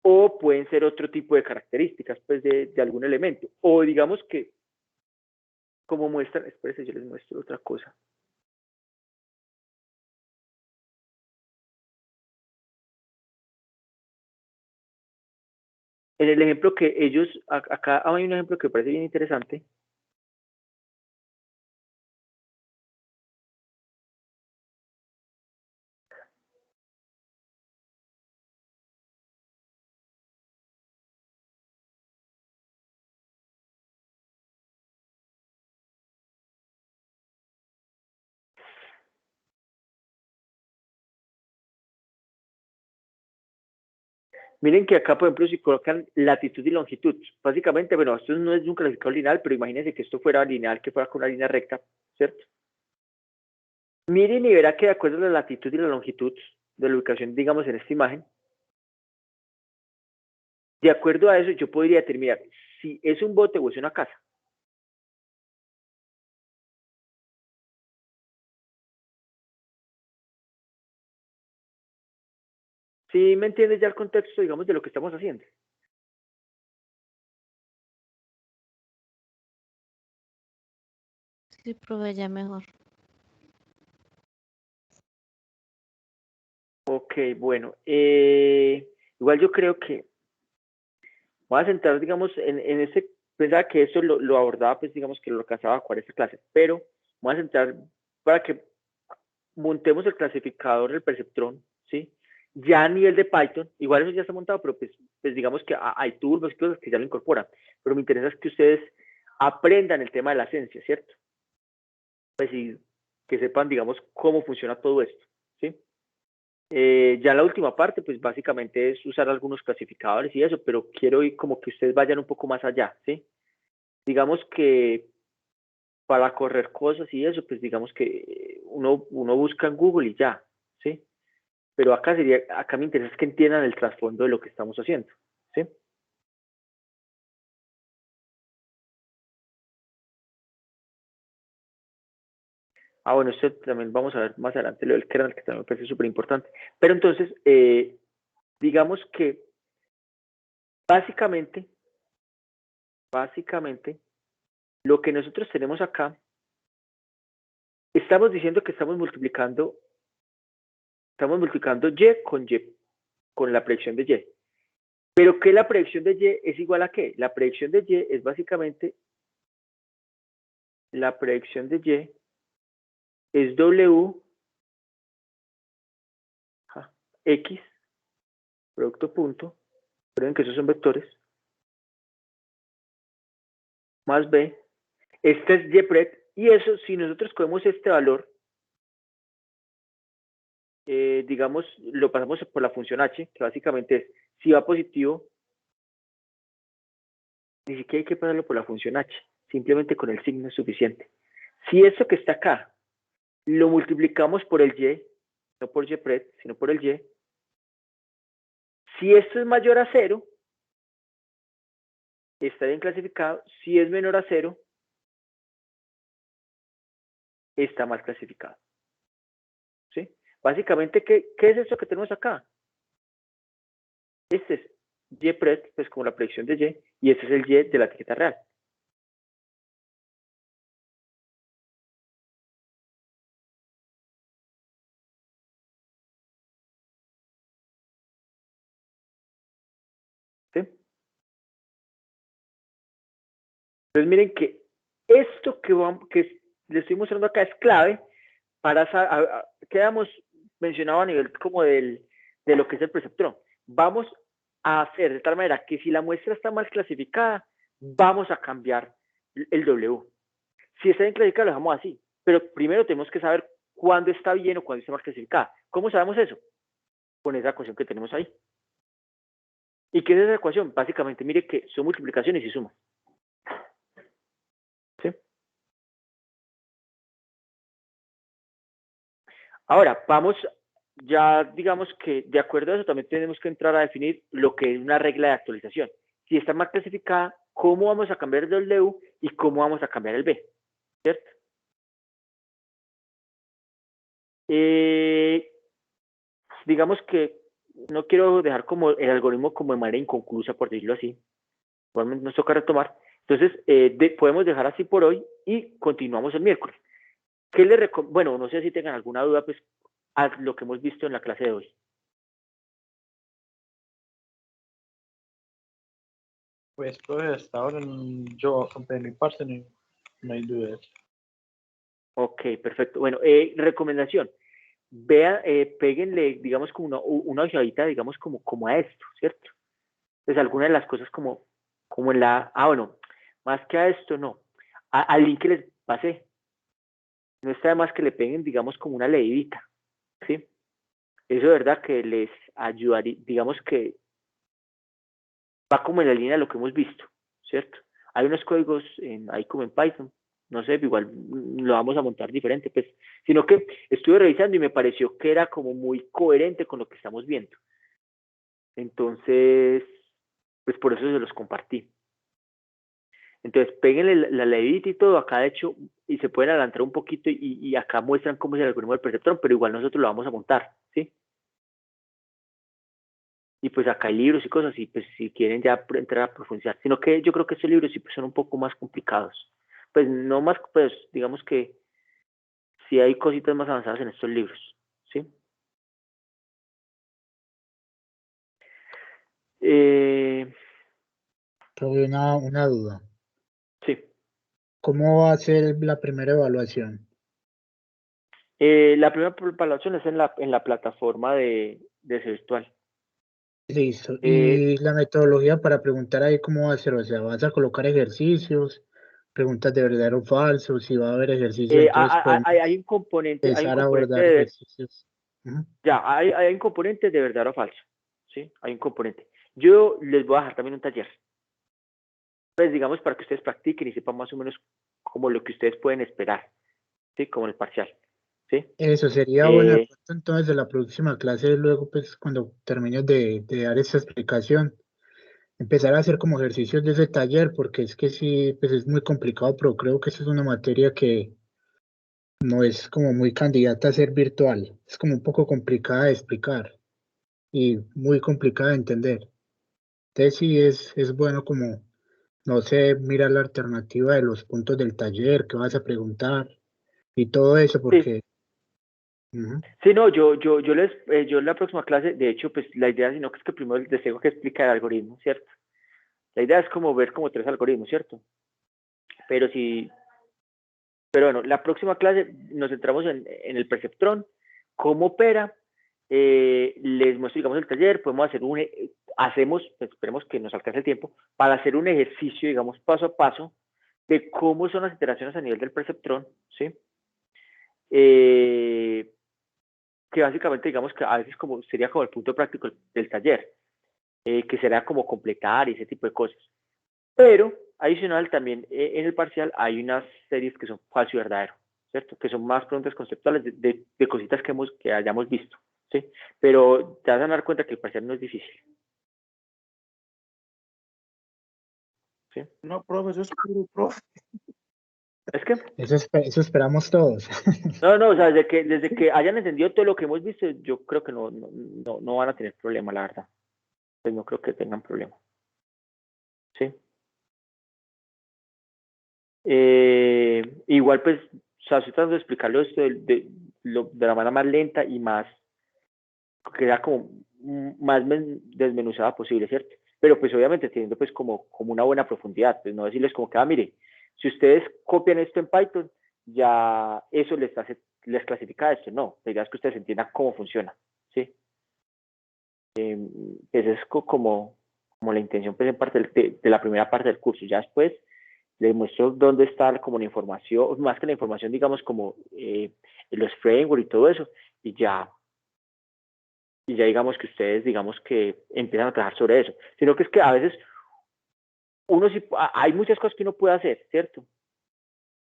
O pueden ser otro tipo de características, pues, de algún elemento. O digamos que, como muestran, espérense, yo les muestro otra cosa. En el ejemplo que ellos, acá hay un ejemplo que me parece bien interesante. Miren que acá, por ejemplo, si colocan latitud y longitud, básicamente, bueno, esto no es un clasificador lineal, pero imagínense que esto fuera lineal, que fuera con una línea recta, ¿cierto? Miren y verá que de acuerdo a la latitud y la longitud de la ubicación, digamos, en esta imagen, de acuerdo a eso yo podría determinar si es un bote o es una casa. ¿Sí me entiendes ya el contexto, digamos, de lo que estamos haciendo? Sí, profe, ya mejor. Ok, bueno. Igual yo creo que voy a centrar, digamos, en ese, pensaba que esto lo abordaba, pues, digamos, que lo alcanzaba a jugar esta clase, pero voy a centrar para que montemos el clasificador del perceptrón, ¿sí? Ya a nivel de Python, igual eso ya está montado, pero pues digamos que hay tools y cosas que ya lo incorporan, pero me interesa que ustedes aprendan el tema de la esencia, ¿cierto? Pues y que sepan, digamos, cómo funciona todo esto, ¿sí? Ya la última parte, pues básicamente es usar algunos clasificadores y eso, pero quiero ir como que ustedes vayan un poco más allá, ¿sí? Digamos que para correr cosas y eso, pues digamos que uno busca en Google y ya, ¿sí? Pero acá me interesa que entiendan el trasfondo de lo que estamos haciendo, ¿sí? Bueno, esto también vamos a ver más adelante lo del kernel, que también me parece súper importante. Pero entonces, digamos que básicamente, lo que nosotros tenemos acá, estamos diciendo que estamos multiplicando Y con la predicción de Y. Pero ¿qué la predicción de Y es igual a qué? La predicción de Y es básicamente, la predicción de Y es W X, producto punto, recuerden que esos son vectores, más B, este es YPRED, y eso, si nosotros cogemos este valor, digamos, lo pasamos por la función H, que básicamente es, si va positivo, ni siquiera hay que pasarlo por la función H, simplemente con el signo es suficiente. Si esto que está acá, lo multiplicamos por el Y, no por YPRED, sino por el Y, si esto es mayor a 0, está bien clasificado. Si es menor a 0, está mal clasificado. ¿Sí? Básicamente, ¿qué es esto que tenemos acá? Este es YPRED, pues como la predicción de Y, y este es el Y de la etiqueta real. ¿Sí? Entonces miren que esto que les estoy mostrando acá es clave para que habíamos mencionado a nivel como de lo que es el perceptrón. Vamos a hacer de tal manera que si la muestra está mal clasificada, vamos a cambiar el W. Si está bien clasificada, lo dejamos así. Pero primero tenemos que saber cuándo está bien o cuándo está mal clasificada. ¿Cómo sabemos eso? Con esa ecuación que tenemos ahí. ¿Y qué es esa ecuación? Básicamente, mire que son multiplicaciones y sumas. ¿Sí? Ahora, vamos, ya digamos que de acuerdo a eso también tenemos que entrar a definir lo que es una regla de actualización. Si está mal clasificada, ¿cómo vamos a cambiar el W y cómo vamos a cambiar el B? ¿Cierto? Digamos que no quiero dejar como el algoritmo como de manera inconclusa, por decirlo así. Igualmente nos toca retomar. Entonces, podemos dejar así por hoy y continuamos el miércoles. ¿Qué le Bueno, no sé si tengan alguna duda, pues, a lo que hemos visto en la clase de hoy. Pues, hasta ahora yo, de mi parte, no hay dudas. Ok, perfecto. Bueno, recomendación. Péguenle, digamos, como una ojeadita, digamos, como a esto, ¿cierto? Pues alguna de las cosas como en la... bueno, más que a esto, no. Al link que les pasé. No está de más que le peguen, digamos, como una leidita, ¿sí? Eso de verdad que les ayudaría, digamos que va como en la línea de lo que hemos visto, ¿cierto? Hay unos códigos ahí como en Python, no sé, igual lo vamos a montar diferente, pues, sino que estuve revisando y me pareció que era como muy coherente con lo que estamos viendo. Entonces, pues por eso se los compartí. Entonces, péguenle la leidita y todo, acá de hecho, y se pueden adelantar un poquito y acá muestran cómo es el algoritmo del perceptrón, pero igual nosotros lo vamos a montar, ¿sí? Y pues acá hay libros y cosas, y pues si quieren ya entrar a profundizar, sino que yo creo que estos libros sí pues, son un poco más complicados. Pues no más, pues digamos que sí hay cositas más avanzadas en estos libros, ¿sí? Tuve una duda. Sí. ¿Cómo va a ser la primera evaluación? La primera evaluación es en la plataforma de virtual. Listo. ¿Y la metodología para preguntar ahí cómo va a ser? O sea, ¿vas a colocar ejercicios, preguntas de verdadero o falso? Si va a haber ejercicios, entonces hay un componente, empezar a abordar ejercicios. Ya, hay un componente de verdadero o falso, ¿sí? Hay un componente. Yo les voy a dejar también un taller. Pues digamos para que ustedes practiquen y sepan más o menos como lo que ustedes pueden esperar, ¿sí? Como el parcial, ¿sí? Eso sería bueno. Entonces, de la próxima clase, luego, pues, cuando termines de dar esta explicación, empezar a hacer como ejercicios de ese taller, porque es que sí, pues es muy complicado, pero creo que esa es una materia que no es como muy candidata a ser virtual. Es como un poco complicada de explicar y muy complicada de entender. Entonces sí es bueno como, no sé, mirar la alternativa de los puntos del taller, qué vas a preguntar y todo eso, porque Sí, no, yo en la próxima clase, de hecho, pues la idea, sino que es que primero les tengo que explicar el algoritmo, ¿cierto? La idea es como ver como 3 algoritmos, ¿cierto? Pero bueno, la próxima clase nos centramos en el perceptrón, cómo opera, les muestro, digamos, el taller, podemos hacer pues, esperemos que nos alcance el tiempo, para hacer un ejercicio, digamos, paso a paso, de cómo son las iteraciones a nivel del perceptrón, ¿sí? Que básicamente, digamos, que a veces sería como el punto práctico del taller, que será como completar y ese tipo de cosas. Pero, adicional, también en el parcial hay unas series que son falso y verdadero, ¿cierto? Que son más preguntas conceptuales de cositas que hayamos visto, ¿sí? Pero te vas a dar cuenta que el parcial no es difícil. ¿Sí? No, profe, eso es puro, profe. ¿Es que? Eso esperamos todos. No, o sea, desde que hayan entendido todo lo que hemos visto, yo creo que no van a tener problema, la verdad. Pues no creo que tengan problema. ¿Sí? Igual, pues, o sea, estoy tratando de explicarlo esto de la manera más lenta y más, que sea como más desmenuzada posible, ¿cierto? Pero pues obviamente teniendo pues como una buena profundidad, pues no decirles como que, mire, si ustedes copian esto en Python, ya eso les clasifica esto, no, la idea es que ustedes entiendan cómo funciona, ¿sí? Esa es como la intención pues en parte de la primera parte del curso, ya después les muestro dónde está como la información, más que la información, digamos, como los frameworks y todo eso, y ya digamos que ustedes, digamos que empiezan a trabajar sobre eso, sino que es que a veces hay muchas cosas que uno puede hacer, ¿cierto?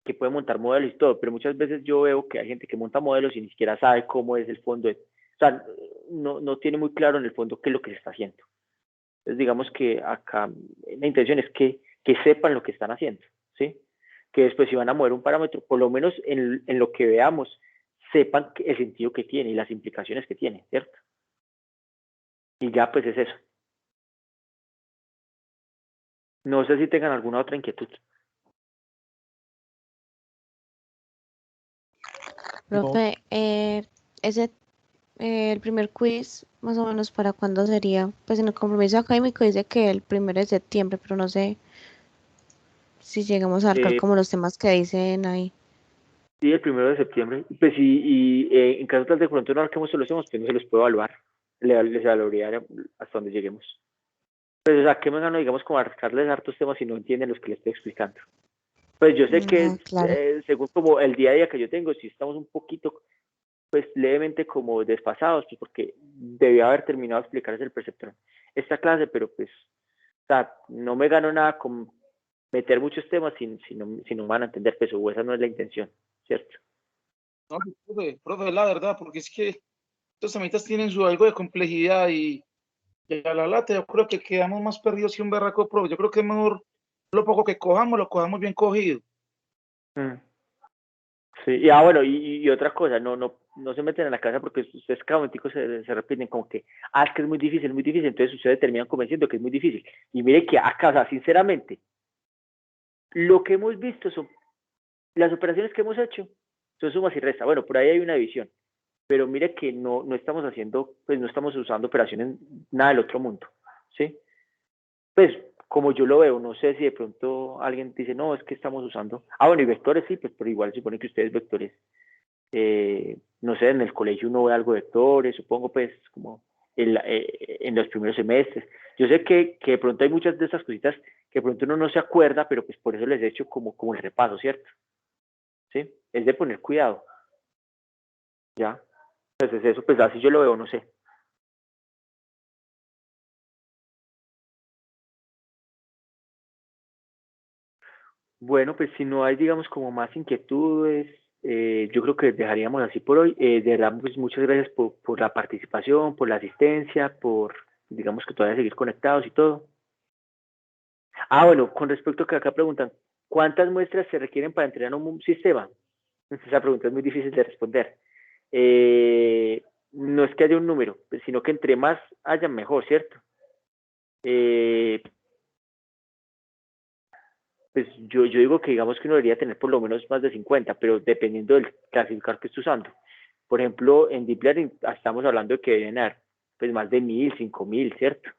Que puede montar modelos y todo, pero muchas veces yo veo que hay gente que monta modelos y ni siquiera sabe cómo es el fondo, o sea, no tiene muy claro en el fondo qué es lo que se está haciendo. Entonces, digamos que acá la intención es que sepan lo que están haciendo, ¿sí? Que después si van a mover un parámetro, por lo menos en lo que veamos, sepan el sentido que tiene y las implicaciones que tiene, ¿cierto? Y ya pues es eso. No sé si tengan alguna otra inquietud. Profe, el primer quiz, más o menos, ¿para cuándo sería? Pues en el compromiso académico dice que el 1 de septiembre, pero no sé si llegamos a abarcar como los temas que dicen ahí. Sí, el 1 de septiembre. Pues en caso tal de pronto no arquemos soluciones, pues no se los puedo evaluar. Les evaluaría hasta donde lleguemos. Pues, o sea, ¿qué me gano, digamos, como arcarles hartos temas si no entienden los que les estoy explicando? Pues yo sé que, claro. según como el día a día que yo tengo, si estamos un poquito, pues levemente como desfasados, pues porque debía haber terminado de explicarles el preceptor esta clase, pero pues, o sea, no me gano nada con meter muchos temas si no van a entender, pues, o esa no es la intención, ¿cierto? No, profe, la verdad, porque es que estos temitas tienen su algo de complejidad y a la lata yo creo que quedamos más perdidos que un berraco, profe. Yo creo que es mejor lo poco que cojamos, lo cojamos bien cogido. Sí, y bueno, y otra cosa, no se meten en la casa porque ustedes cada momentico se repiten como que, es que es muy difícil, entonces ustedes terminan convenciendo que es muy difícil. Y mire que acá, o sea, sinceramente, lo que hemos visto son las operaciones que hemos hecho, son sumas y restas. Bueno, por ahí hay una división, pero mire que no estamos haciendo, pues no estamos usando operaciones nada del otro mundo, ¿sí? Pues como yo lo veo, no sé si de pronto alguien dice, no, es que estamos usando, bueno, y vectores sí, pues pero igual se supone que ustedes vectores, no sé, en el colegio uno ve algo de vectores, supongo pues como en los primeros semestres. Yo sé que de pronto hay muchas de esas cositas que de pronto uno no se acuerda, pero pues por eso les he hecho como el repaso, ¿cierto? ¿Sí? Es de poner cuidado. ¿Ya? Entonces eso, pues así yo lo veo, no sé. Bueno, pues si no hay, digamos, como más inquietudes, yo creo que dejaríamos así por hoy. De verdad, pues muchas gracias por la participación, por la asistencia, por, digamos, que todavía seguir conectados y todo. Bueno, con respecto a que acá preguntan, ¿cuántas muestras se requieren para entrenar un sistema? Esa pregunta es muy difícil de responder. No es que haya un número, sino que entre más haya, mejor, ¿cierto? Pues yo digo que digamos que uno debería tener por lo menos más de 50, pero dependiendo del clasificador que esté usando. Por ejemplo, en Deep Learning estamos hablando de que deben haber pues, más de 1000, 5000, ¿cierto?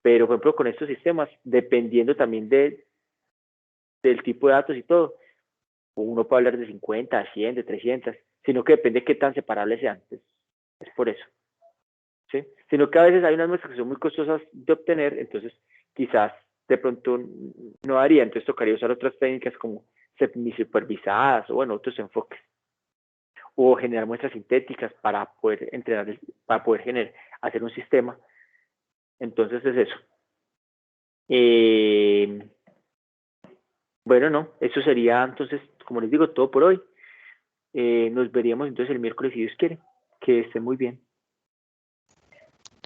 Pero, por ejemplo, con estos sistemas, dependiendo también del tipo de datos y todo, uno puede hablar de 50, de 100, de 300, sino que depende de qué tan separables sean. Es por eso. ¿Sí? Sino que a veces hay unas muestras que son muy costosas de obtener, entonces quizás de pronto no haría, entonces tocaría usar otras técnicas como semi-supervisadas o bueno, otros enfoques. O generar muestras sintéticas para poder entrenar, para poder hacer un sistema. Entonces es eso. Bueno, no, eso sería entonces, como les digo, todo por hoy. Nos veríamos entonces el miércoles si Dios quiere. Que estén muy bien.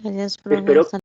Gracias, profe. Espero, Hasta